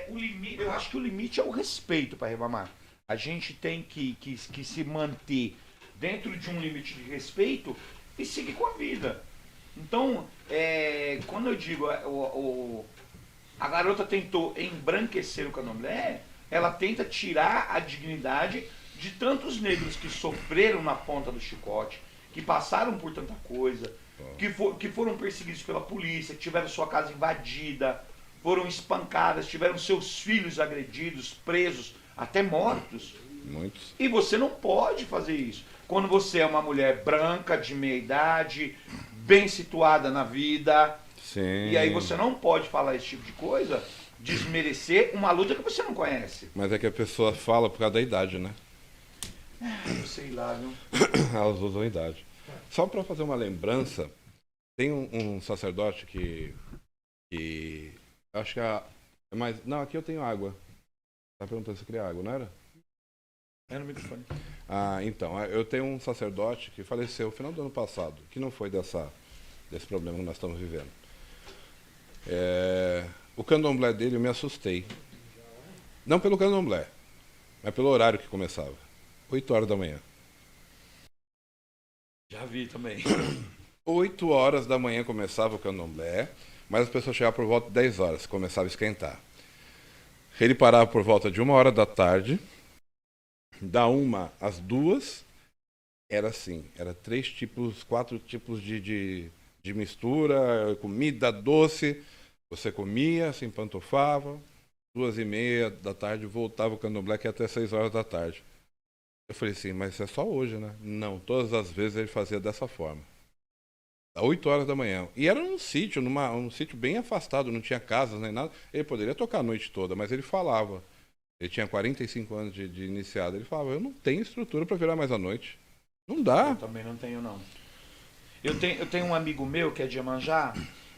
S2: o limite. Eu acho que o limite é o respeito para Ribamar. A gente tem que se manter dentro de um limite de respeito e seguir com a vida. Então, quando eu digo a garota tentou embranquecer o candomblé, ela tenta tirar a dignidade de tantos negros que sofreram na ponta do chicote, que passaram por tanta coisa, que foram perseguidos pela polícia, que tiveram sua casa invadida, foram espancadas, tiveram seus filhos agredidos, presos, até mortos.
S1: Muitos.
S2: E você não pode fazer isso. Quando você é uma mulher branca, de meia idade, bem situada na vida,
S1: sim.
S2: E aí você não pode falar esse tipo de coisa, desmerecer uma luta que você não conhece.
S1: Mas é que a pessoa fala por causa da idade, né?
S2: Eu sei lá, viu?
S1: Elas usam a idade. Só para fazer uma lembrança, tem um sacerdote que acho que é mais... Não, aqui eu tenho água. Tá perguntando se eu queria água, não era?
S2: É no microfone.
S1: Ah, então, eu tenho um sacerdote que faleceu no final do ano passado, que não foi desse problema que nós estamos vivendo. O candomblé dele eu me assustei. Não pelo candomblé, mas pelo horário que começava. 8 horas da manhã.
S2: Já vi também.
S1: 8 horas da manhã começava o candomblé, mas as pessoas chegavam por volta de 10 horas, começava a esquentar. Ele parava por volta de 1 hora da tarde, da 1 às 2, era assim, era 4 tipos de mistura, comida doce, você comia, se empantufava, 2h30 da tarde voltava o candomblé, que ia até 6 horas da tarde. Eu falei assim, mas é só hoje, né? Não, todas as vezes ele fazia dessa forma. Às 8 horas da manhã. E era num sítio, um sítio bem afastado, não tinha casas nem nada. Ele poderia tocar a noite toda, mas ele falava. Ele tinha 45 anos de iniciado. Ele falava, eu não tenho estrutura para virar mais à noite. Não dá.
S2: Eu também não tenho, não. Eu tenho um amigo meu que é de Iemanjá,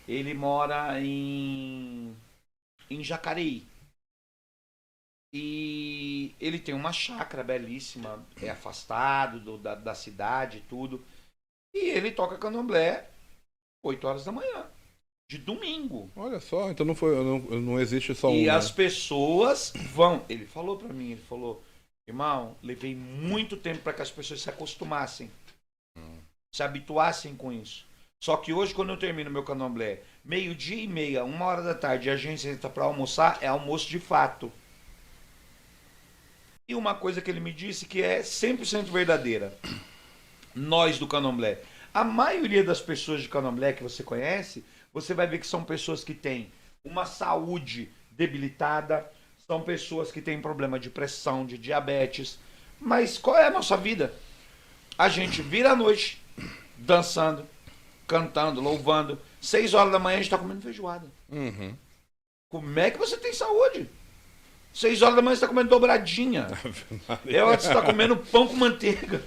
S2: ele mora em Jacareí. E ele tem uma chácara belíssima, é afastado da cidade e tudo. E ele toca candomblé 8 horas da manhã, de domingo.
S1: Olha só, então não existe só
S2: E
S1: um.
S2: as pessoas vão. Ele falou pra mim, ele falou, irmão, levei muito tempo para que as pessoas se acostumassem, se habituassem com isso. Só que hoje, quando eu termino meu candomblé, 12h30, 1 hora da tarde, e a gente entra para almoçar, é almoço de fato. E uma coisa que ele me disse que é 100% verdadeira. Nós do candomblé. A maioria das pessoas de candomblé que você conhece, você vai ver que são pessoas que têm uma saúde debilitada, são pessoas que têm problema de pressão, de diabetes. Mas qual é a nossa vida? A gente vira à noite dançando, cantando, louvando. 6 horas da manhã a gente está comendo feijoada.
S1: Uhum.
S2: Como é que você tem saúde? 6 horas da manhã você está comendo dobradinha. Você está comendo pão com manteiga.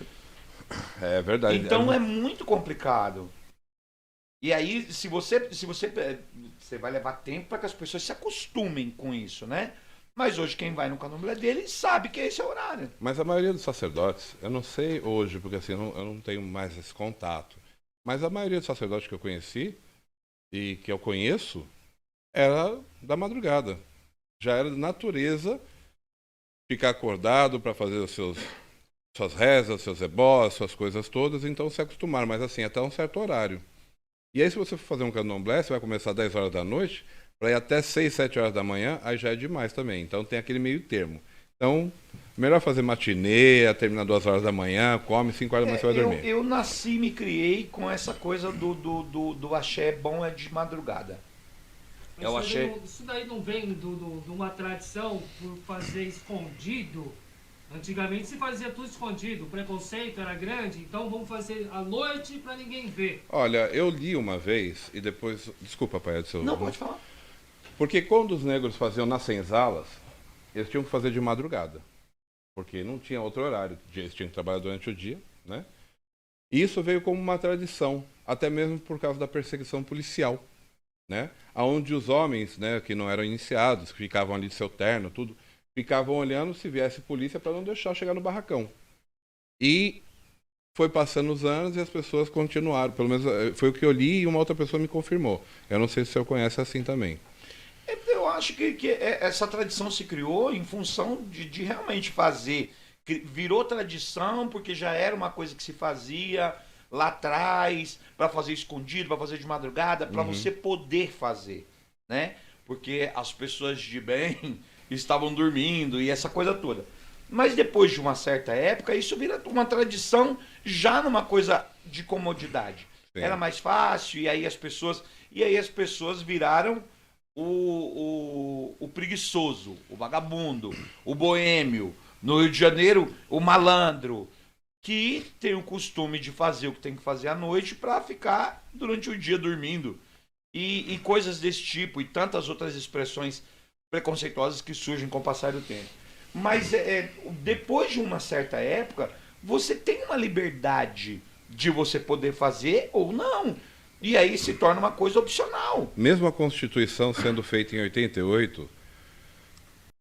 S1: É verdade.
S2: Então é muito complicado. E aí, você vai levar tempo para que as pessoas se acostumem com isso, né? Mas hoje quem vai no candomblé dele sabe que esse é o horário.
S1: Mas a maioria dos sacerdotes, eu não sei hoje, porque assim, eu não tenho mais esse contato, mas a maioria dos sacerdotes que eu conheci e que eu conheço era da madrugada. Já era de natureza ficar acordado para fazer suas rezas, seus ebós, suas coisas todas, então se acostumaram, mas assim, até um certo horário. E aí, se você for fazer um candomblé, você vai começar às 10 horas da noite, para ir até 6, 7 horas da manhã, aí já é demais também. Então tem aquele meio termo. Então, melhor fazer matinê, terminar 2 horas da manhã, come, 5 horas da manhã você vai dormir.
S2: Eu nasci e me criei com essa coisa do axé bom é de madrugada. Eu achei.
S3: Isso daí não vem de uma tradição por fazer escondido. Antigamente se fazia tudo escondido, o preconceito era grande, então vamos fazer à noite para ninguém ver.
S1: Olha, eu li uma vez e depois. Desculpa, pai, Edson.
S2: Não, pode falar.
S1: Porque quando os negros faziam nas senzalas, eles tinham que fazer de madrugada. Porque não tinha outro horário. Eles tinham que trabalhar durante o dia, né? E isso veio como uma tradição, até mesmo por causa da perseguição policial, né? Onde os homens, né, que não eram iniciados, que ficavam ali de seu terno, tudo, ficavam olhando se viesse polícia para não deixar chegar no barracão. E foi passando os anos e as pessoas continuaram, pelo menos foi o que eu li e uma outra pessoa me confirmou. Eu não sei se o senhor conhece assim também.
S2: Eu acho que essa tradição se criou em função de realmente fazer. Virou tradição porque já era uma coisa que se fazia lá atrás, para fazer escondido, para fazer de madrugada, para você poder fazer, né? Porque as pessoas de bem estavam dormindo e essa coisa toda. Mas depois de uma certa época, isso vira uma tradição já numa coisa de comodidade.
S1: Sim.
S2: Era mais fácil, e aí as pessoas viraram o preguiçoso, o vagabundo, o boêmio. No Rio de Janeiro, o malandro, que tem o costume de fazer o que tem que fazer à noite para ficar durante o dia dormindo. E coisas desse tipo, e tantas outras expressões preconceituosas que surgem com o passar do tempo. Mas depois de uma certa época, você tem uma liberdade de você poder fazer ou não. E aí se torna uma coisa opcional.
S1: Mesmo a Constituição sendo feita em 88,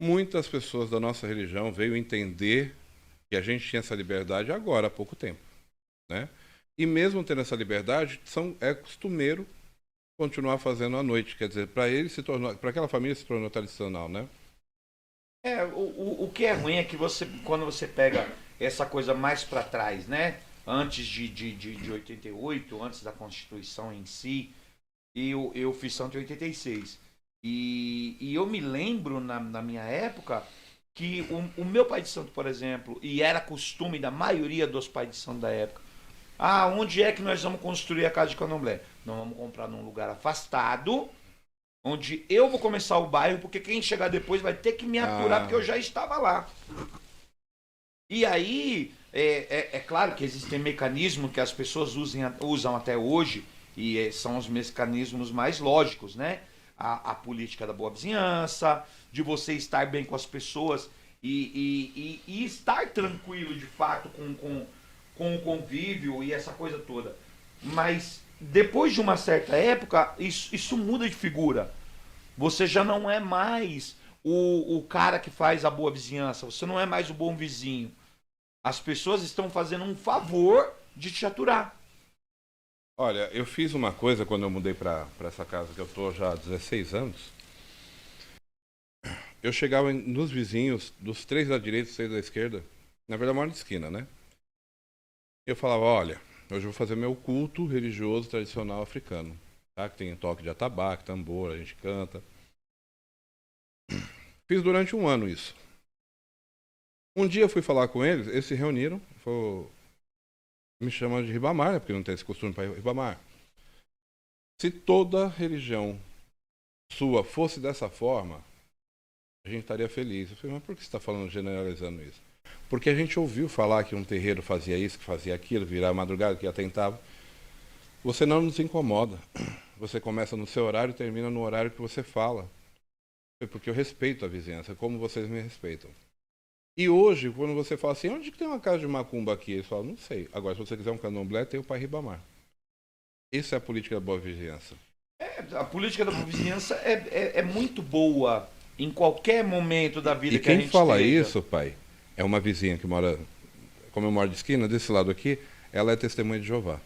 S1: muitas pessoas da nossa religião veio entender que a gente tinha essa liberdade agora, há pouco tempo, né? E mesmo tendo essa liberdade, é costumeiro continuar fazendo à noite. Quer dizer, para aquela família se tornou tradicional, né?
S2: O que é ruim é que quando você pega essa coisa mais para trás, né? Antes de 88, antes da Constituição em si, eu fiz santo em 86. E eu me lembro, na minha época, que o meu pai de santo, por exemplo, e era costume da maioria dos pais de santo da época, onde é que nós vamos construir a casa de candomblé? Nós vamos comprar num lugar afastado, onde eu vou começar o bairro, porque quem chegar depois vai ter que me aturar, porque eu já estava lá. E aí, é claro que existem mecanismos que as pessoas usam até hoje, e são os mecanismos mais lógicos, né? A política da boa vizinhança, de você estar bem com as pessoas e estar tranquilo, de fato, com o convívio e essa coisa toda. Mas, depois de uma certa época, isso muda de figura. Você já não é mais o cara que faz a boa vizinhança, você não é mais o bom vizinho. As pessoas estão fazendo um favor de te aturar.
S1: Olha, eu fiz uma coisa quando eu mudei para essa casa que eu estou já há 16 anos. Eu chegava nos vizinhos, dos 3 da direita e 6 da esquerda, na verdade, moro de esquina, né? Eu falava, olha, hoje eu vou fazer meu culto religioso tradicional africano, tá? Que tem toque de atabaque, tambor, a gente canta. Fiz durante um ano isso. Um dia eu fui falar com eles se reuniram, me chamam de Ribamar, né, porque não tem esse costume para Ribamar. Se toda religião sua fosse dessa forma, a gente estaria feliz. Eu falei, mas por que você está falando, generalizando isso? Porque a gente ouviu falar que um terreiro fazia isso, que fazia aquilo, virava madrugada, que atentava. Você não nos incomoda. Você começa no seu horário e termina no horário que você fala. Porque eu respeito a vizinhança, como vocês me respeitam. E hoje, quando você fala assim, onde que tem uma casa de macumba aqui? Eles falam, não sei. Agora, se você quiser um candomblé, tem o Pai Ribamar. Essa é a política da boa vizinhança.
S2: A política da boa vizinhança é muito boa em qualquer momento da vida
S1: e
S2: que a gente
S1: quem fala
S2: esteja.
S1: isso, pai, é uma vizinha que mora, como eu moro de esquina, desse lado aqui, ela é testemunha de Jeová.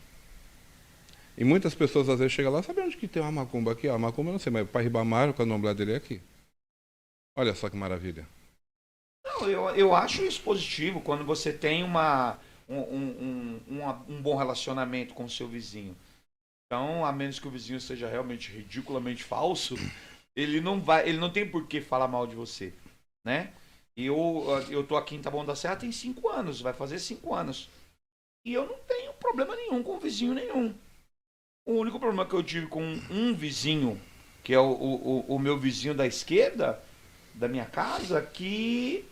S1: E muitas pessoas às vezes chegam lá, sabe onde que tem uma macumba aqui? A macumba eu não sei, mas o Pai Ribamar, o candomblé dele é aqui. Olha só que maravilha.
S2: Não, eu acho isso positivo quando você tem um bom relacionamento com o seu vizinho. Então, a menos que o vizinho seja realmente ridiculamente falso, ele não tem por que falar mal de você, né? E eu tô aqui em Taboão da Serra tem 5 anos, vai fazer 5 anos. E eu não tenho problema nenhum com vizinho nenhum. O único problema que eu tive com um vizinho, que é o meu vizinho da esquerda, da minha casa, que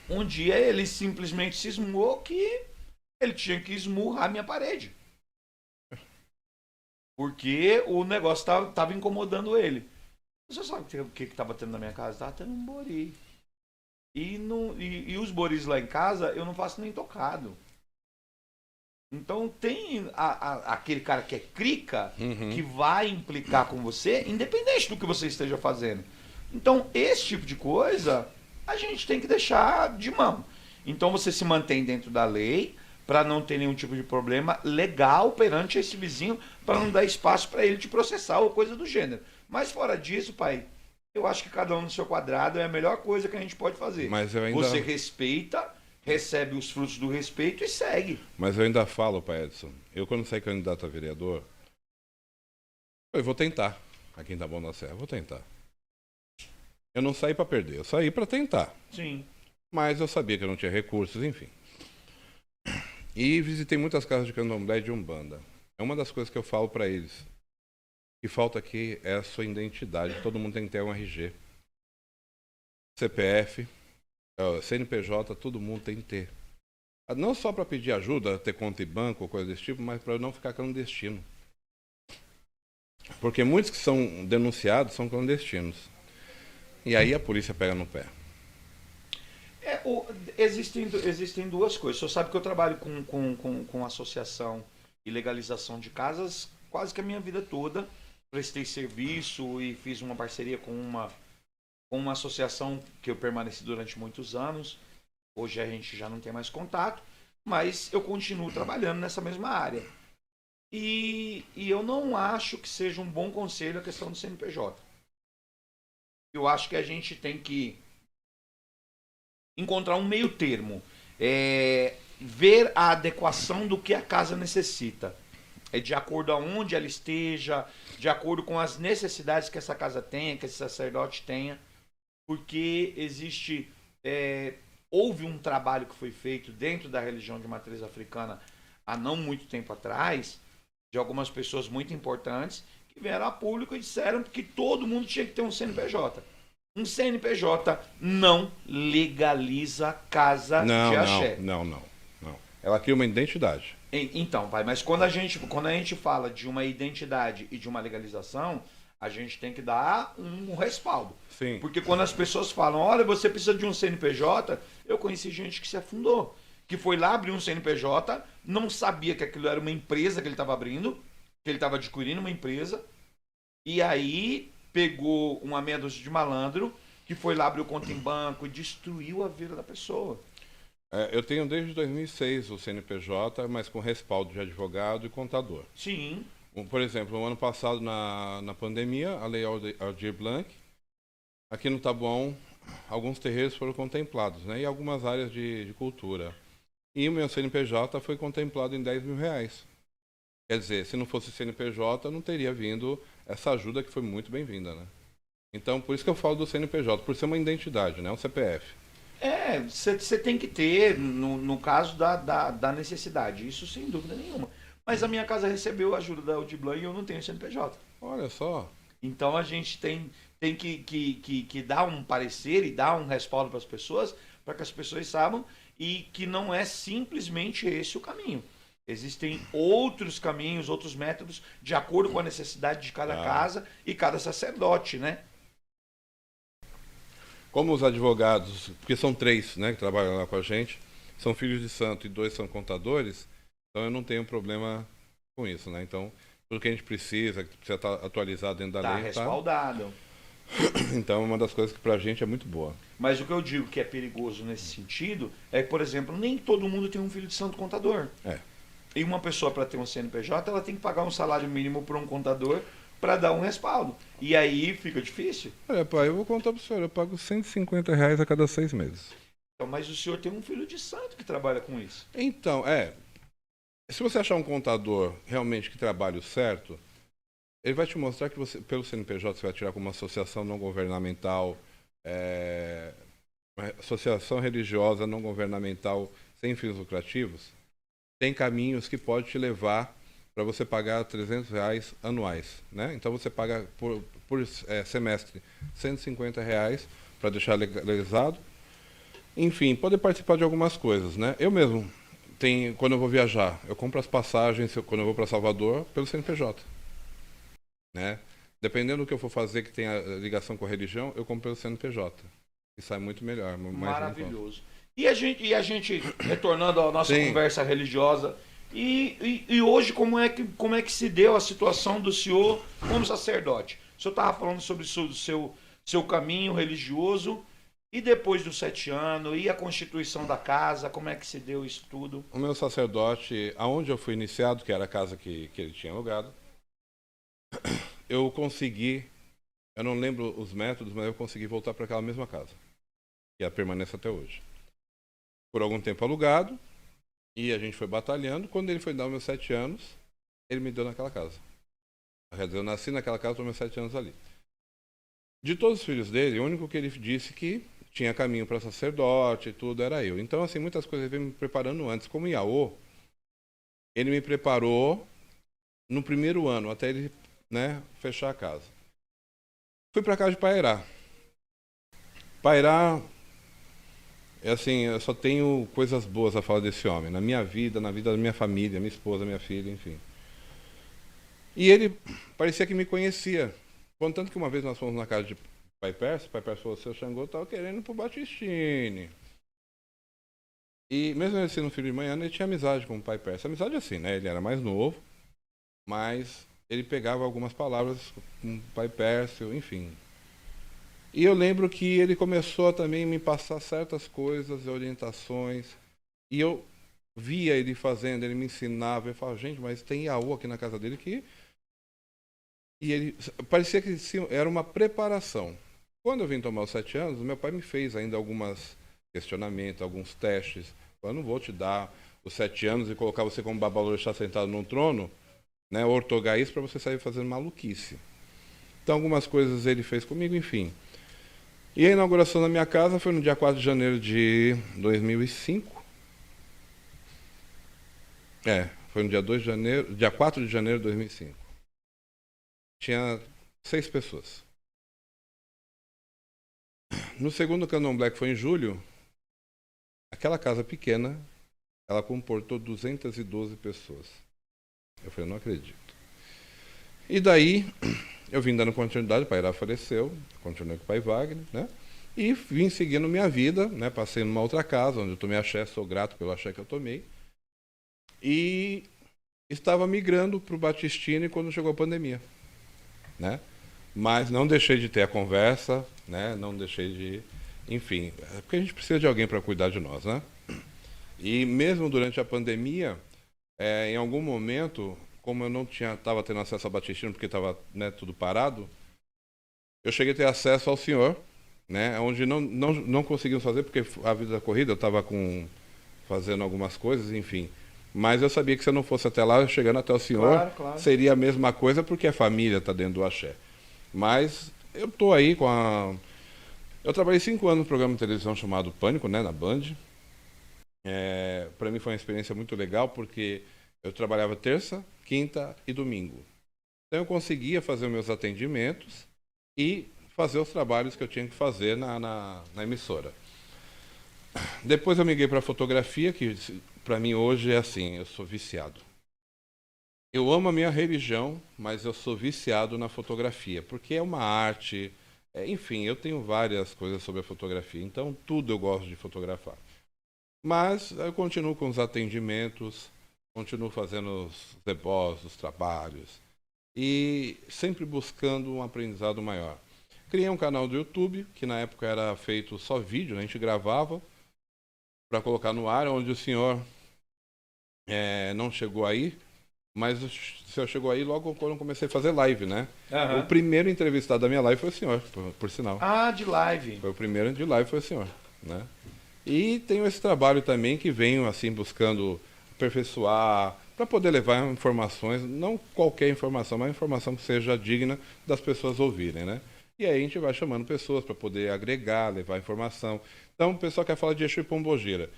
S2: um dia ele simplesmente cismou que ele tinha que esmurrar a minha parede. Porque o negócio tava incomodando ele. Você sabe o que tava tendo na minha casa? Tava tendo um bori. E os boris lá em casa eu não faço nem tocado. Então tem aquele cara que é crica que vai implicar com você, independente do que você esteja fazendo. Então, esse tipo de coisa a gente tem que deixar de mão. Então você se mantém dentro da lei para não ter nenhum tipo de problema legal perante esse vizinho, para não dar espaço para ele te processar ou coisa do gênero. Mas fora disso, pai, eu acho que cada um no seu quadrado é a melhor coisa que a gente pode fazer.
S1: Mas eu ainda...
S2: Você respeita, recebe os frutos do respeito e segue.
S1: Mas eu ainda falo, pai Edson, eu quando sair candidato a vereador, eu vou tentar. Aqui em Taboão da Serra, eu vou tentar. Eu não saí para perder, eu saí para tentar.
S2: Sim.
S1: Mas eu sabia que eu não tinha recursos, enfim. E visitei muitas casas de candomblé e de umbanda. É uma das coisas que eu falo para eles. O que falta aqui é a sua identidade. Todo mundo tem que ter um RG. CPF, CNPJ, todo mundo tem que ter. Não só para pedir ajuda, ter conta em banco ou coisa desse tipo, mas para não ficar clandestino. Porque muitos que são denunciados são clandestinos. E aí a polícia pega no pé.
S2: Existem duas coisas. O senhor sabe que eu trabalho com associação e legalização de casas quase que a minha vida toda. Prestei serviço e fiz uma parceria com uma associação que eu permaneci durante muitos anos. Hoje a gente já não tem mais contato, mas eu continuo trabalhando nessa mesma área. E eu não acho que seja um bom conselho a questão do CNPJ. Eu acho que a gente tem que encontrar um meio termo. Ver a adequação do que a casa necessita. De acordo aonde ela esteja, de acordo com as necessidades que essa casa tenha, que esse sacerdote tenha. Porque houve um trabalho que foi feito dentro da religião de matriz africana há não muito tempo atrás, de algumas pessoas muito importantes, que vieram a público e disseram que todo mundo tinha que ter um CNPJ. Um CNPJ não legaliza casa de axé.
S1: Não. Ela cria uma identidade.
S2: Então, mas quando a gente fala de uma identidade e de uma legalização, a gente tem que dar um respaldo.
S1: Sim.
S2: Porque quando as pessoas falam, olha, você precisa de um CNPJ, eu conheci gente que se afundou. Que foi lá abrir um CNPJ, não sabia que aquilo era uma empresa que ele estava abrindo, que ele estava adquirindo uma empresa, e aí pegou uma meia dúzia de malandro, que foi lá abrir conta em banco e destruiu a vida da pessoa.
S1: Eu tenho desde 2006 o CNPJ, mas com respaldo de advogado e contador.
S2: Sim.
S1: Por exemplo, no ano passado, na pandemia, a Lei Aldir Blanc, aqui no Taboão, alguns terreiros foram contemplados, né? E algumas áreas de cultura. E o meu CNPJ foi contemplado em R$10 mil. Quer dizer, se não fosse CNPJ, não teria vindo essa ajuda que foi muito bem-vinda, né? Então, por isso que eu falo do CNPJ, por ser uma identidade, né? Um CPF.
S2: Você tem que ter, no caso da necessidade, isso sem dúvida nenhuma. Mas a minha casa recebeu a ajuda da Aldir Blanc e eu não tenho CNPJ.
S1: Olha só.
S2: Então a gente tem que dar um parecer e dar um respaldo para as pessoas, para que as pessoas saibam e que não é simplesmente esse o caminho. Existem outros caminhos, outros métodos, de acordo com a necessidade de cada casa e cada sacerdote, né?
S1: Como os advogados, porque são 3, né, que trabalham lá com a gente, são filhos de santo e 2 são contadores, então eu não tenho problema com isso, né? Então, tudo que a gente precisa, que precisa estar atualizado dentro da lei,
S2: respaldado.
S1: Então, é uma das coisas que pra gente é muito boa.
S2: Mas o que eu digo que é perigoso nesse sentido é que, por exemplo, nem todo mundo tem um filho de santo contador. E uma pessoa, para ter um CNPJ, ela tem que pagar um salário mínimo para um contador para dar um respaldo. E aí fica difícil.
S1: Olha, pai, eu vou contar pro senhor, eu pago R$ 150 a cada 6 meses.
S2: Então, mas o senhor tem um filho de santo que trabalha com isso.
S1: Então, se você achar um contador realmente que trabalhe o certo, ele vai te mostrar que você, pelo CNPJ, você vai tirar como uma associação não governamental, uma associação religiosa não governamental sem fins lucrativos, tem caminhos que pode te levar para você pagar R$ 300 anuais, né? Então você paga por semestre R$ 150 para deixar legalizado. Enfim, poder participar de algumas coisas, né? Eu mesmo, quando eu vou viajar, eu compro as passagens, quando eu vou para Salvador, pelo CNPJ, né? Dependendo do que eu for fazer que tenha ligação com a religião, eu compro pelo CNPJ. E sai muito melhor. Mais
S2: maravilhoso. E a gente retornando à nossa conversa religiosa, e hoje como é que se deu a situação do senhor como sacerdote? O senhor estava falando sobre o seu caminho religioso, e depois dos 7 anos, e a constituição da casa, como é que se deu isso tudo?
S1: O meu sacerdote, aonde eu fui iniciado, que era a casa que ele tinha alugado, eu não lembro os métodos, mas eu consegui voltar para aquela mesma casa, que permanece até hoje. Por algum tempo alugado, e a gente foi batalhando. Quando ele foi dar os meus 7 anos, ele me deu naquela casa. Quer dizer, eu nasci naquela casa com meus 7 anos ali. De todos os filhos dele, o único que ele disse que tinha caminho para sacerdote e tudo era eu. Então, assim, muitas coisas ele veio me preparando antes. Como Iaô, ele me preparou no primeiro ano, até ele, né, fechar a casa. Fui para casa de Paerá. Paerá, assim, eu só tenho coisas boas a falar desse homem. Na minha vida, na vida da minha família, minha esposa, minha filha, enfim. E ele parecia que me conhecia. Contanto que uma vez nós fomos na casa de Pai Persa falou, seu Xangô estava querendo ir pro Batistini. E mesmo ele sendo filho de manhã, ele tinha amizade com o Pai Persa. Amizade assim, né? Ele era mais novo, mas ele pegava algumas palavras com o Pai Pércio, enfim. E eu lembro que ele começou a também me passar certas coisas, orientações, e eu via ele fazendo, ele me ensinava, eu falava, gente, mas tem Iaô aqui na casa dele que... E ele parecia que era uma preparação. Quando eu vim tomar os 7 anos, meu pai me fez ainda alguns questionamentos, alguns testes. Eu não vou te dar os 7 anos e colocar você como babalorixá sentado num trono, né, ortogaís, para você sair fazendo maluquice. Então, algumas coisas ele fez comigo, enfim. E a inauguração da minha casa foi no dia 4 de janeiro de 2005. Foi no dia 4 de janeiro de 2005. Tinha 6 pessoas. No segundo candomblé, que foi em julho, aquela casa pequena, ela comportou 212 pessoas. Eu falei, não acredito. E daí, eu vim dando continuidade, o pai Irá faleceu, continuei com o pai Wagner, né? E vim seguindo minha vida, né? Passei numa outra casa, onde eu tomei axé, sou grato pelo axé que eu tomei. E estava migrando para o Batistini quando chegou a pandemia, né? Mas não deixei de ter a conversa, né? Não deixei de... Enfim, porque a gente precisa de alguém para cuidar de nós, né? E mesmo durante a pandemia, em algum momento, como eu não estava tendo acesso ao Batistino, porque estava, né, tudo parado, eu cheguei a ter acesso ao senhor, né? Onde não conseguimos fazer, porque a vida da corrida, eu estava fazendo algumas coisas, enfim. Mas eu sabia que se eu não fosse até lá, chegando até o senhor, claro. Seria a mesma coisa, porque a família está dentro do axé. Mas eu estou aí com a... Eu trabalhei 5 anos no programa de televisão chamado Pânico, né, na Band. Para mim foi uma experiência muito legal, porque eu trabalhava terça, quinta e domingo. Então eu conseguia fazer os meus atendimentos e fazer os trabalhos que eu tinha que fazer na emissora. Depois eu migrei para a fotografia, que para mim hoje é assim, eu sou viciado. Eu amo a minha religião, mas eu sou viciado na fotografia, porque é uma arte, enfim, eu tenho várias coisas sobre a fotografia, então tudo eu gosto de fotografar. Mas eu continuo com os atendimentos, continuo fazendo os depósitos, os trabalhos, e sempre buscando um aprendizado maior. Criei um canal do YouTube, que na época era feito só vídeo, né? A gente gravava para colocar no ar, onde o senhor não chegou aí, Mas o senhor chegou aí logo quando eu comecei a fazer live, né?
S2: Aham.
S1: O primeiro entrevistado da minha live foi o senhor, por sinal.
S2: Ah, de live.
S1: Foi o primeiro de live, foi o senhor, né? E tenho esse trabalho também que venho assim buscando aperfeiçoar para poder levar informações, não qualquer informação, mas informação que seja digna das pessoas ouvirem, né? E aí a gente vai chamando pessoas para poder agregar, levar informação. Então, o pessoal quer falar de Exu e Pombogira.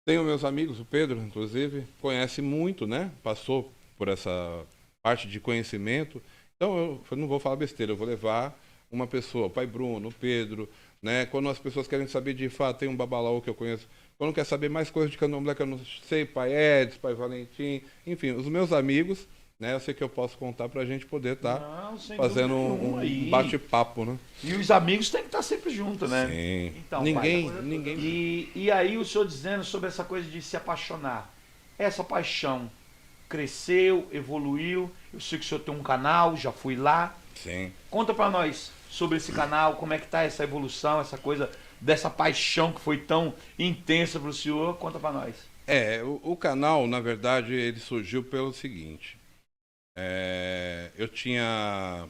S1: Tenho meus amigos, o Pedro, inclusive, conhece muito, né? Passou por essa parte de conhecimento. Então, eu não vou falar besteira, eu vou levar uma pessoa, o pai Bruno, o Pedro, né? Quando as pessoas querem saber de fato, tem um babalaô que eu conheço. Quando quer saber mais coisas de candomblé que eu não sei, pai Edson, pai Valentim, enfim, os meus amigos, né? Eu sei que eu posso contar pra gente poder estar
S2: Não, sem
S1: fazendo
S2: dúvida nenhuma
S1: um
S2: aí.
S1: bate-papo, né?
S2: E os amigos têm que estar sempre juntos, né?
S1: Sim.
S2: Então,
S1: ninguém,
S2: pai,
S1: ninguém.
S2: E aí o senhor dizendo sobre essa coisa de se apaixonar. Essa paixão cresceu, evoluiu. Eu sei que o senhor tem um canal, já fui lá.
S1: Sim.
S2: Conta pra nós sobre esse canal, como é que tá essa evolução, essa coisa dessa paixão que foi tão intensa pro senhor. Conta pra nós.
S1: O canal, na verdade, ele surgiu pelo seguinte. Eu tinha.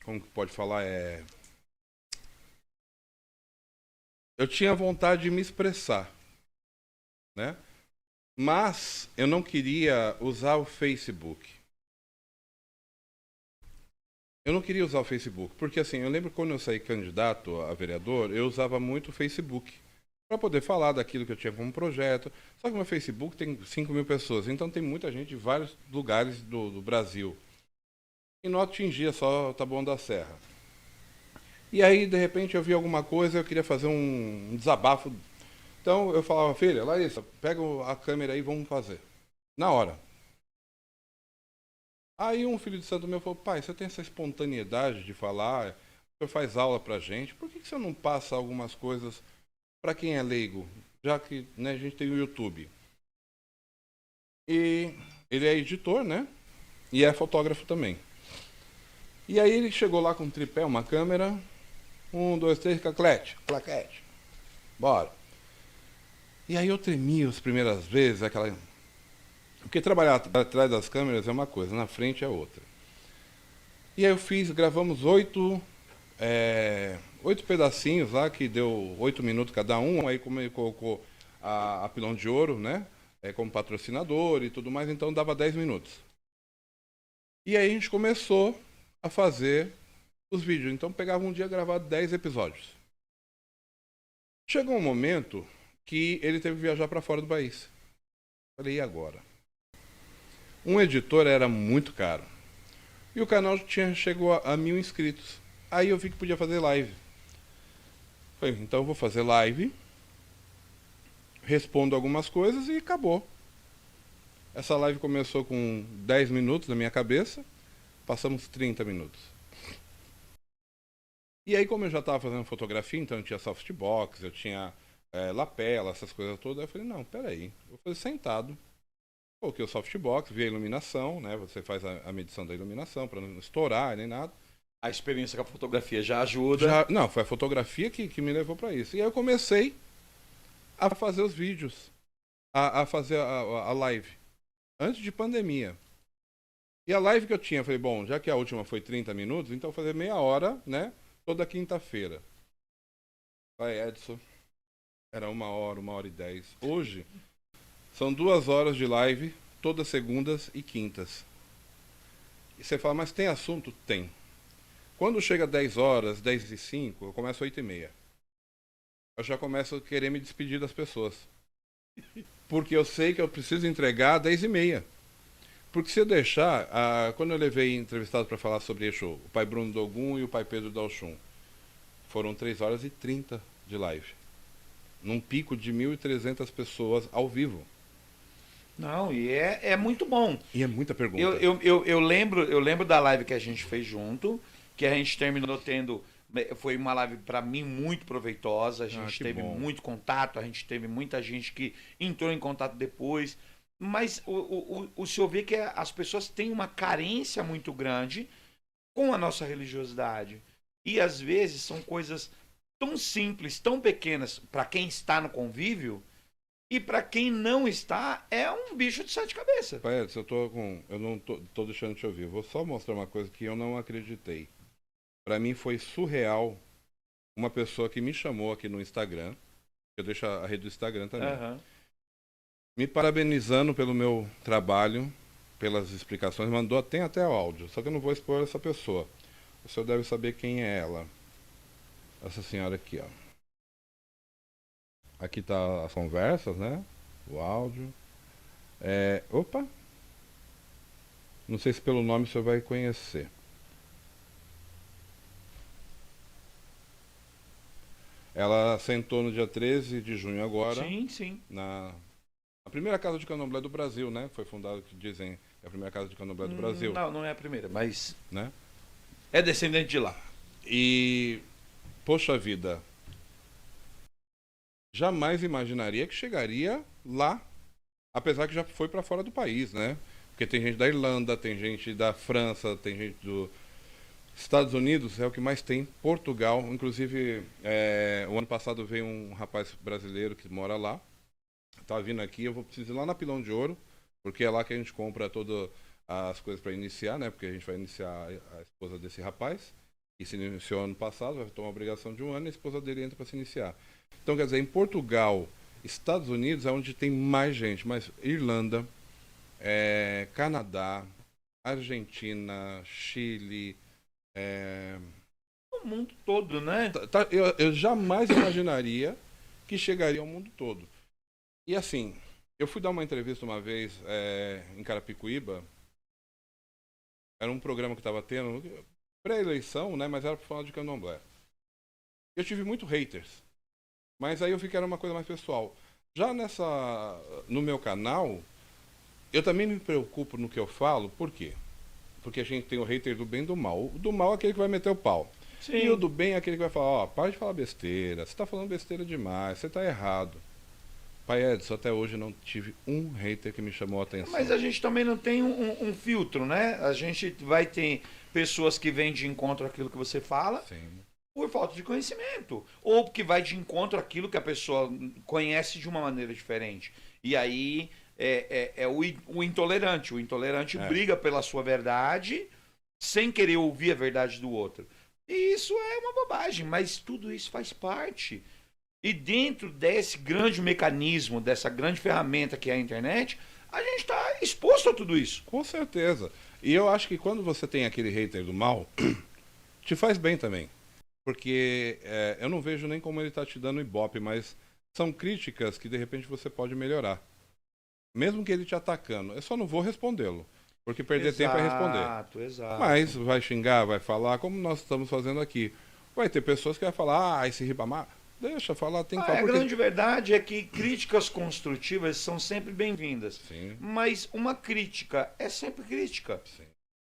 S1: Como que pode falar? Eu tinha vontade de me expressar, né? Mas eu não queria usar o Facebook. Eu não queria usar o Facebook, porque assim, eu lembro quando eu saí candidato a vereador, eu usava muito o Facebook para poder falar daquilo que eu tinha como projeto. Só que o meu Facebook tem 5.000 pessoas, então tem muita gente de vários lugares do Brasil. E não atingia só Taboão da Serra. E aí, de repente, eu vi alguma coisa, eu queria fazer um desabafo. Então eu falava, filha, Larissa, pega a câmera aí e vamos fazer. Na hora. Aí um filho de santo meu falou, pai, você tem essa espontaneidade de falar, o senhor faz aula pra gente, por que você não passa algumas coisas para quem é leigo? Já que, né, a gente tem o YouTube. E ele é editor, né? E é fotógrafo também. E aí ele chegou lá com um tripé, uma câmera. 1, 2, 3, claquete. Bora. E aí eu tremia as primeiras vezes, aquela... Porque trabalhar atrás das câmeras é uma coisa, na frente é outra. E aí gravamos 8 pedacinhos lá, que deu 8 minutos cada um, aí como ele colocou a Pilão de Ouro, né? Como patrocinador e tudo mais, então dava 10 minutos. E aí a gente começou a fazer os vídeos. Então pegava um dia gravar 10 episódios. Chegou um momento que ele teve que viajar para fora do país. Falei, e agora? Um editor era muito caro. E o canal chegou a 1.000 inscritos. Aí eu vi que podia fazer live. Falei, então eu vou fazer live, respondo algumas coisas e acabou. Essa live começou com 10 minutos na minha cabeça, passamos 30 minutos. E aí, como eu já estava fazendo fotografia, então eu tinha softbox, eu tinha lapela, essas coisas todas, eu falei, não, peraí, vou fazer sentado. Coloquei o softbox, vi a iluminação, né? Você faz a medição da iluminação para não estourar nem nada.
S2: A experiência com a fotografia já ajuda.
S1: Não, foi a fotografia que me levou para isso. E aí eu comecei a fazer os vídeos, a fazer a live, antes de pandemia. E a live que eu tinha, eu falei, bom, já que a última foi 30 minutos, então eu vou fazer meia hora, né? Toda quinta-feira. Vai, Edson. Era 1 hora, 1h10. Hoje, são 2 horas de live, todas segundas e quintas. E você fala, mas tem assunto? Tem. Quando chega 10 horas, 10h05, eu começo 8h30. Eu já começo a querer me despedir das pessoas. Porque eu sei que eu preciso entregar 10h30. Porque se eu deixar, quando eu levei entrevistado para falar sobre Exu, o pai Bruno Dogum e o pai Pedro Dalchum, foram 3h30 de live. Num pico de 1.300 pessoas ao vivo.
S2: Não, e é muito bom.
S1: E é muita pergunta.
S2: Eu lembro da live que a gente fez junto, que a gente terminou tendo... Foi uma live para mim muito proveitosa, a gente teve muito contato, a gente teve muita gente que entrou em contato depois, mas o senhor vê que as pessoas têm uma carência muito grande com a nossa religiosidade. E às vezes são coisas tão simples, tão pequenas, para quem está no convívio, E para quem não está, é um bicho de sete cabeças.
S1: Pai Edson, eu não tô deixando de te ouvir. Vou só mostrar uma coisa que eu não acreditei. Pra mim foi surreal uma pessoa que me chamou aqui no Instagram. Eu deixo a rede do Instagram também.
S2: Aham.
S1: Me parabenizando pelo meu trabalho, pelas explicações. Tem até o áudio. Só que eu não vou expor essa pessoa. O senhor deve saber quem é ela. Essa senhora aqui, ó. Aqui tá as conversas, né? O áudio. Opa! Não sei se pelo nome o senhor vai conhecer. Ela sentou no dia 13 de junho agora,
S2: Sim, sim.
S1: na a primeira casa de candomblé do Brasil, né? Foi fundada, que dizem, é a primeira casa de candomblé do Brasil,
S2: Não, não é a primeira, mas
S1: né?
S2: é descendente de lá.
S1: E, poxa vida, jamais imaginaria que chegaria lá, apesar que já foi para fora do país, né? Porque tem gente da Irlanda, tem gente da França, tem gente dos Estados Unidos, é o que mais tem, Portugal, inclusive o ano passado veio um rapaz brasileiro que mora lá, tá vindo aqui, eu vou precisar ir lá na Pilão de Ouro, porque é lá que a gente compra todas as coisas para iniciar, né? Porque a gente vai iniciar a esposa desse rapaz, que se iniciou ano passado, vai tomar uma obrigação de um ano, e a esposa dele entra para se iniciar. Então, quer dizer, em Portugal, Estados Unidos é onde tem mais gente, mas Irlanda, Canadá, Argentina, Chile,
S2: O mundo todo, né?
S1: eu jamais imaginaria que chegaria ao mundo todo. E assim, eu fui dar uma entrevista uma vez em Carapicuíba, era um programa que estava tendo, pré-eleição, né, mas era para falar de candomblé. Eu tive muito haters, mas aí eu vi que era uma coisa mais pessoal. Já no meu canal, eu também me preocupo no que eu falo, por quê? Porque a gente tem o hater do bem e do mal. O do mal é aquele que vai meter o pau.
S2: Sim.
S1: E o do bem é aquele que vai falar, ó, para de falar besteira, você tá falando besteira demais, você tá errado. Pai Edson, até hoje eu não tive um hater que me chamou a atenção.
S2: Mas a gente também não tem um filtro, né? A gente vai ter pessoas que vêm de encontro àquilo que você fala
S1: Sim.
S2: por falta de conhecimento. Ou que vai de encontro àquilo que a pessoa conhece de uma maneira diferente. E aí é o intolerante. O intolerante briga pela sua verdade sem querer ouvir a verdade do outro. E isso é uma bobagem, mas tudo isso faz parte. E dentro desse grande mecanismo, dessa grande ferramenta que é a internet, a gente está exposto a tudo isso.
S1: Com certeza. E eu acho que quando você tem aquele hater do mal, te faz bem também. Porque eu não vejo nem como ele está te dando ibope, mas são críticas que de repente você pode melhorar. Mesmo que ele te atacando, eu só não vou respondê-lo. Porque perder tempo é responder.
S2: Exato.
S1: Mas vai xingar, vai falar, como nós estamos fazendo aqui. Vai ter pessoas que vão falar, esse Ribamar, deixa falar, tem que falar.
S2: A grande verdade é que críticas construtivas são sempre bem-vindas.
S1: Sim.
S2: Mas uma crítica é sempre crítica.
S1: Sim.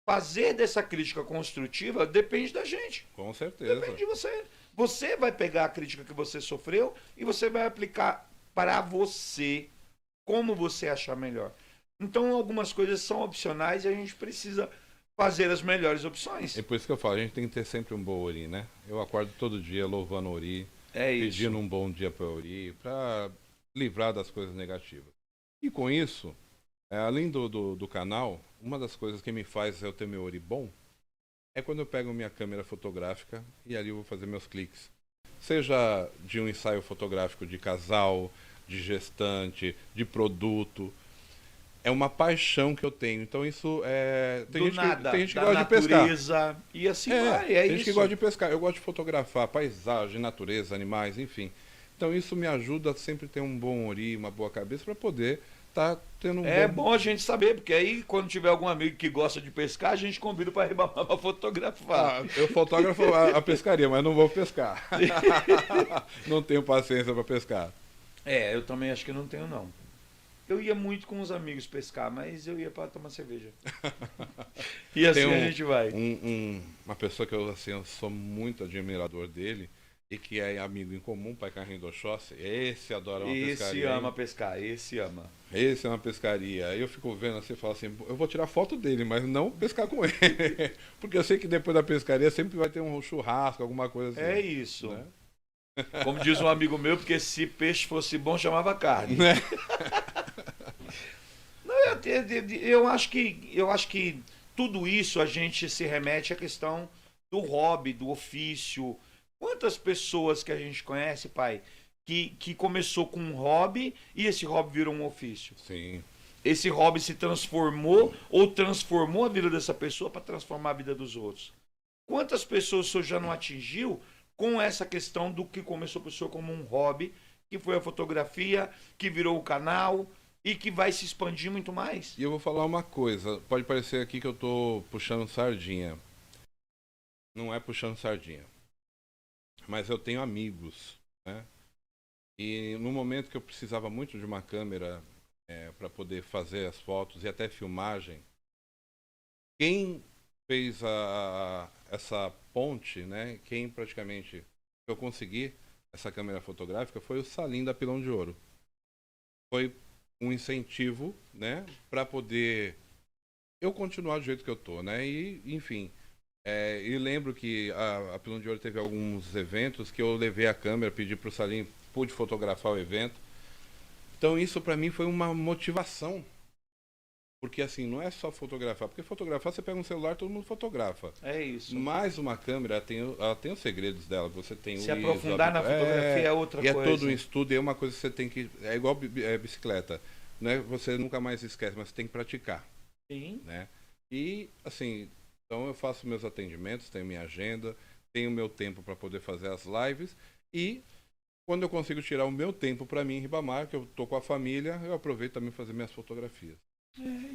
S2: Fazer dessa crítica construtiva depende da gente.
S1: Com certeza.
S2: Depende de você. Você vai pegar a crítica que você sofreu e você vai aplicar para você como você achar melhor. Então, algumas coisas são opcionais e a gente precisa fazer as melhores opções.
S1: É por isso que eu falo, a gente tem que ter sempre um bom Ori, né? Eu acordo todo dia louvando o Ori, pedindo um bom dia para o Ori, para livrar das coisas negativas. E com isso, além do canal, uma das coisas que me faz eu ter meu Ori bom é quando eu pego minha câmera fotográfica e ali eu vou fazer meus cliques. Seja de um ensaio fotográfico de casal, de gestante, de produto. É uma paixão que eu tenho. Então isso tem gente que gosta de pescar.
S2: E assim
S1: vai,
S2: tem
S1: gente que gosta de pescar. Eu gosto de fotografar paisagem, natureza, animais, enfim. Então isso me ajuda a sempre ter um bom Ori, uma boa cabeça para poder estar tendo um
S2: bom a gente saber, porque aí quando tiver algum amigo que gosta de pescar, a gente convida para Ribamar para fotografar.
S1: Eu fotografo a pescaria, mas não vou pescar. Não tenho paciência para pescar.
S2: Eu também acho que não tenho não. Eu ia muito com os amigos pescar, mas eu ia para tomar cerveja. E assim a gente vai.
S1: Uma pessoa que eu sou muito admirador dele e que é amigo em comum, Pai Carrinho do Oxóssi. Esse adora uma pescaria.
S2: Esse ama pescar, esse ama.
S1: Esse é uma pescaria. Aí eu fico vendo assim e falo assim, eu vou tirar foto dele, mas não pescar com ele. Porque eu sei que depois da pescaria sempre vai ter um churrasco, alguma coisa assim.
S2: É isso.
S1: Né?
S2: Como diz um amigo meu, porque se peixe fosse bom, chamava carne.
S1: Né?
S2: Não, eu acho que tudo isso a gente se remete à questão do hobby, do ofício. Quantas pessoas que a gente conhece, pai, que começou com um hobby e esse hobby virou um ofício?
S1: Sim.
S2: Esse hobby se transformou ou transformou a vida dessa pessoa para transformar a vida dos outros. Quantas pessoas o senhor já não atingiu com essa questão do que começou para o senhor como um hobby, que foi a fotografia, que virou o canal e que vai se expandir muito mais?
S1: E eu vou falar uma coisa, pode parecer aqui que eu tô puxando sardinha. Não é puxando sardinha. Mas eu tenho amigos, né? E no momento que eu precisava muito de uma câmera para poder fazer as fotos e até filmagem, quem fez essa ponte, né? Quem praticamente eu consegui essa câmera fotográfica foi o Salim da Pilão de Ouro. Foi um incentivo, né? Para poder eu continuar do jeito que eu tô, né? E enfim, e lembro que a Pilão de Ouro teve alguns eventos que eu levei a câmera, pedi para o Salim, pude fotografar o evento. Então isso para mim foi uma motivação. Porque assim, não é só fotografar. Porque fotografar, você pega um celular, todo mundo fotografa.
S2: É isso.
S1: Mas uma câmera, ela tem os segredos dela. Você tem
S2: Se aprofundar na fotografia é outra
S1: e
S2: coisa.
S1: É todo um estudo, é uma coisa que você tem que... É igual bicicleta. Né? Você nunca mais esquece, mas você tem que praticar.
S2: Sim.
S1: Né? E assim, então eu faço meus atendimentos, tenho minha agenda, tenho meu tempo para poder fazer as lives. E quando eu consigo tirar o meu tempo para mim em Ribamar, que eu tô com a família, eu aproveito também fazer minhas fotografias.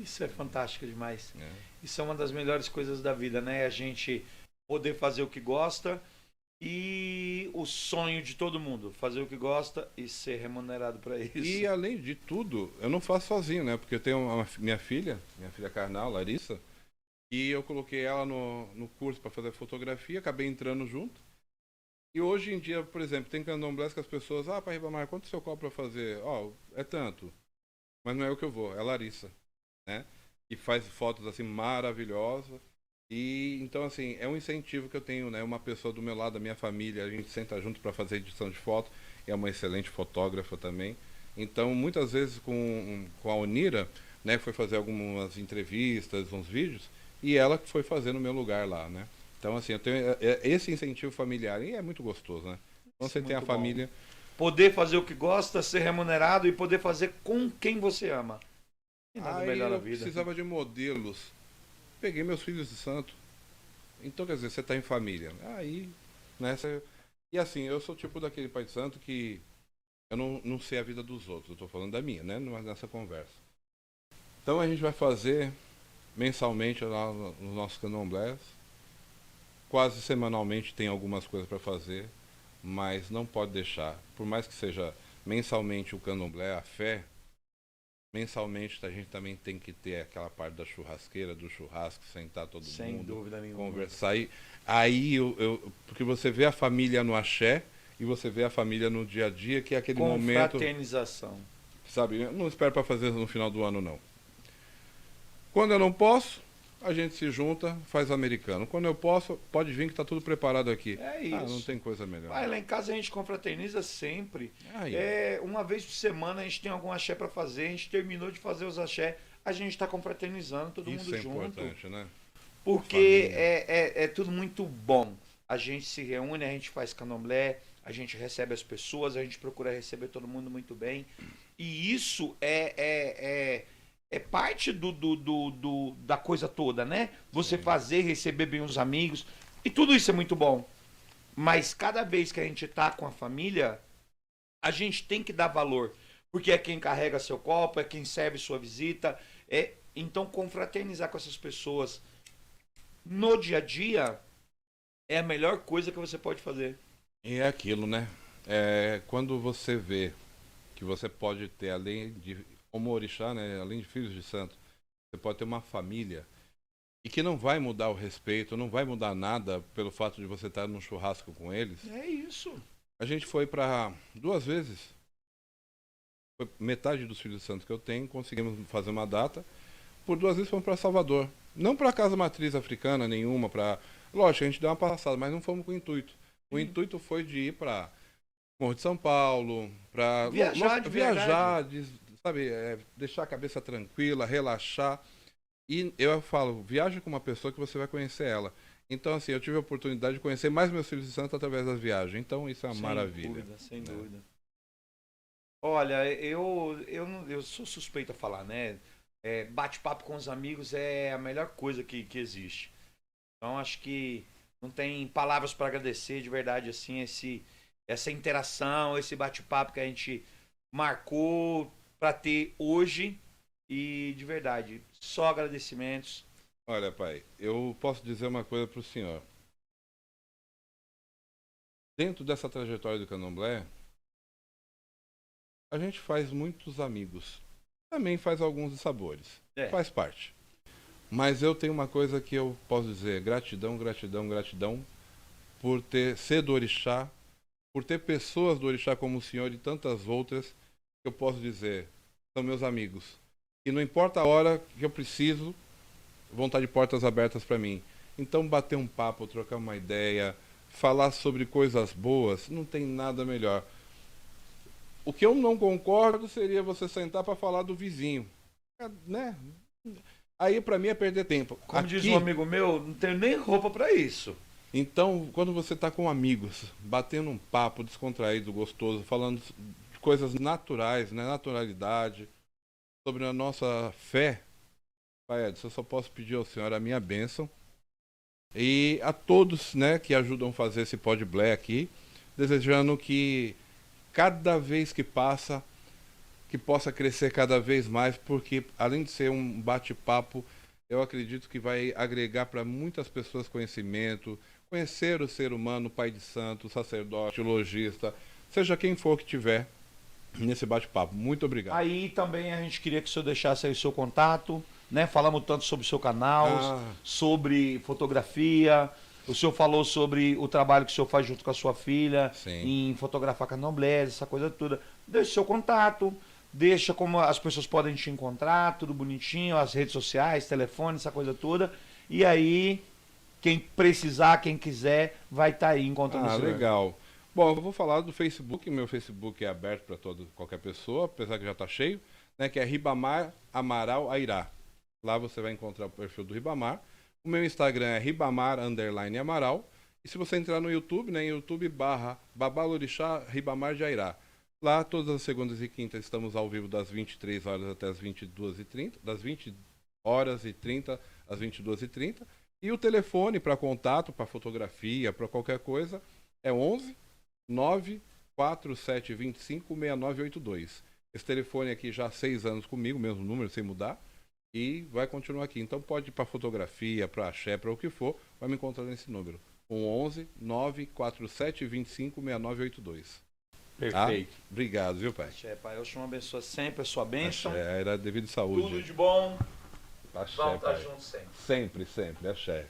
S2: Isso é fantástico demais.
S1: É.
S2: Isso é uma das melhores coisas da vida, né? A gente poder fazer o que gosta e o sonho de todo mundo, fazer o que gosta e ser remunerado para isso.
S1: E além de tudo, eu não faço sozinho, né? Porque eu tenho minha filha carnal, Larissa, e eu coloquei ela no curso para fazer fotografia, acabei entrando junto. E hoje em dia, por exemplo, tem candomblés que as pessoas, para Ribamar, quanto você cobra para fazer? É tanto. Mas não é o que eu vou, é Larissa. Né? E faz fotos assim maravilhosas. E então assim, é um incentivo que eu tenho, né? Uma pessoa do meu lado, da minha família, a gente senta junto para fazer edição de foto, é uma excelente fotógrafa também. Então, muitas vezes com a Onira, né, foi fazer algumas entrevistas, uns vídeos, e ela que foi fazer no meu lugar lá, né? Então assim, eu tenho esse incentivo familiar e é muito gostoso, né? Então você tem a família,
S2: poder fazer o que gosta, ser remunerado e poder fazer com quem você ama.
S1: Aí eu precisava de modelos. Peguei meus filhos de santo. Então, quer dizer, você está em família. Aí, né? E assim, eu sou tipo daquele pai de santo que eu não sei a vida dos outros. Eu estou falando da minha, né? Nessa conversa. Então a gente vai fazer mensalmente lá nos nossos candomblés. Quase semanalmente tem algumas coisas para fazer. Mas não pode deixar. Por mais que seja mensalmente o candomblé, a fé, mensalmente a gente também tem que ter aquela parte da churrasqueira, do churrasco, sentar todo mundo.
S2: Sem dúvida nenhuma.
S1: Conversar. Aí porque você vê a família no axé e você vê a família no dia a dia, que é aquele momento...
S2: Confraternização.
S1: Sabe, eu não espero para fazer no final do ano, não. Quando eu não posso, a gente se junta, faz americano. Quando eu posso, pode vir que está tudo preparado aqui.
S2: É isso.
S1: Não tem coisa melhor.
S2: Lá em casa a gente confraterniza sempre. Uma vez por semana a gente tem algum axé para fazer, a gente terminou de fazer os axé, a gente está confraternizando, todo mundo junto. Isso é
S1: importante, né?
S2: Porque é tudo muito bom. A gente se reúne, a gente faz candomblé, a gente recebe as pessoas, a gente procura receber todo mundo muito bem. E isso é parte da coisa toda, né? Você fazer, receber bem os amigos. E tudo isso é muito bom. Mas cada vez que a gente tá com a família, a gente tem que dar valor. Porque é quem carrega seu copo, é quem serve sua visita. Então, confraternizar com essas pessoas no dia a dia é a melhor coisa que você pode fazer.
S1: E é aquilo, né? Quando você vê que você pode ter, além de... Como orixá, né? Além de filhos de santo, você pode ter uma família e que não vai mudar o respeito, não vai mudar nada pelo fato de você estar num churrasco com eles.
S2: É isso.
S1: A gente foi para 2 vezes. Foi metade dos filhos de santo que eu tenho, conseguimos fazer uma data. Por 2 vezes fomos para Salvador. Não para a casa matriz africana nenhuma, para... Lógico, a gente deu uma passada, mas não fomos com o intuito. O intuito foi de ir para Morro de São Paulo, para
S2: Viajar de
S1: viajar, sabe, deixar a cabeça tranquila, relaxar. E eu falo, viaje com uma pessoa que você vai conhecer ela. Então, assim, eu tive a oportunidade de conhecer mais meus filhos de santo através das viagens. Então, isso é uma maravilha.
S2: Sem dúvida, sem dúvida. Olha, eu sou suspeito a falar, né? Bate-papo com os amigos é a melhor coisa que existe. Então, acho que não tem palavras para agradecer de verdade, assim, essa interação, esse bate-papo que a gente marcou para ter hoje. E, de verdade, só agradecimentos.
S1: Olha, pai, eu posso dizer uma coisa para o senhor. Dentro dessa trajetória do Candomblé, a gente faz muitos amigos. Também faz alguns dissabores. Faz parte. Mas eu tenho uma coisa que eu posso dizer. Gratidão, gratidão, gratidão por ser do orixá, por ter pessoas do orixá como o senhor e tantas outras que eu posso dizer. São meus amigos. E não importa a hora que eu preciso, vão estar de portas abertas para mim. Então, bater um papo, trocar uma ideia, falar sobre coisas boas, não tem nada melhor. O que eu não concordo seria você sentar para falar do vizinho, né? Aí para mim é perder tempo.
S2: Como diz um amigo meu, não tenho nem roupa para isso.
S1: Então, quando você está com amigos, batendo um papo descontraído, gostoso, falando de coisas naturais, né? Naturalidade, sobre a nossa fé, Pai Edson, eu só posso pedir ao Senhor a minha bênção e a todos, né, que ajudam a fazer esse Pod Black aqui, desejando que cada vez que passa, que possa crescer cada vez mais, porque além de ser um bate-papo, eu acredito que vai agregar para muitas pessoas conhecimento, conhecer o ser humano, o pai de santo, o sacerdote, o lojista, seja quem for que tiver nesse bate-papo. Muito obrigado.
S2: Aí também a gente queria que o senhor deixasse aí o seu contato, né? Falamos tanto sobre o seu canal, sobre fotografia. O senhor falou sobre o trabalho que o senhor faz junto com a sua filha, em fotografar candomblé, essa coisa toda. Deixa o seu contato, deixa como as pessoas podem te encontrar, tudo bonitinho, as redes sociais, telefone, essa coisa toda. E aí, quem precisar, quem quiser, vai estar aí encontrando o senhor.
S1: Legal. Bom, eu vou falar do Facebook. Meu Facebook é aberto para qualquer pessoa, apesar que já está cheio, né, que é Ribamar Amaral Airá. Lá você vai encontrar o perfil do Ribamar. O meu Instagram é Ribamar_Amaral. E se você entrar no YouTube, né, em YouTube/Babalorixá Ribamar de Airá. Lá, todas as segundas e quintas, estamos ao vivo das 23 horas até as 22h30, das 20 horas e 30 às 22h30. E o telefone para contato, para fotografia, para qualquer coisa, é 11 94725 6982. Esse telefone aqui já há 6 anos comigo, mesmo número, sem mudar. E vai continuar aqui. Então pode ir para fotografia, para axé, para o que for, vai me encontrar nesse número. 11 94725 6982.
S2: Perfeito.
S1: Obrigado, viu, pai?
S2: Axé, pai. Eu chamo a pessoa sempre, a sua bênção.
S1: Axé, era devido de saúde.
S2: Tudo de bom.
S1: Axé,
S2: vamos estar
S1: pai.
S2: juntos sempre.
S1: Sempre, sempre. Axé.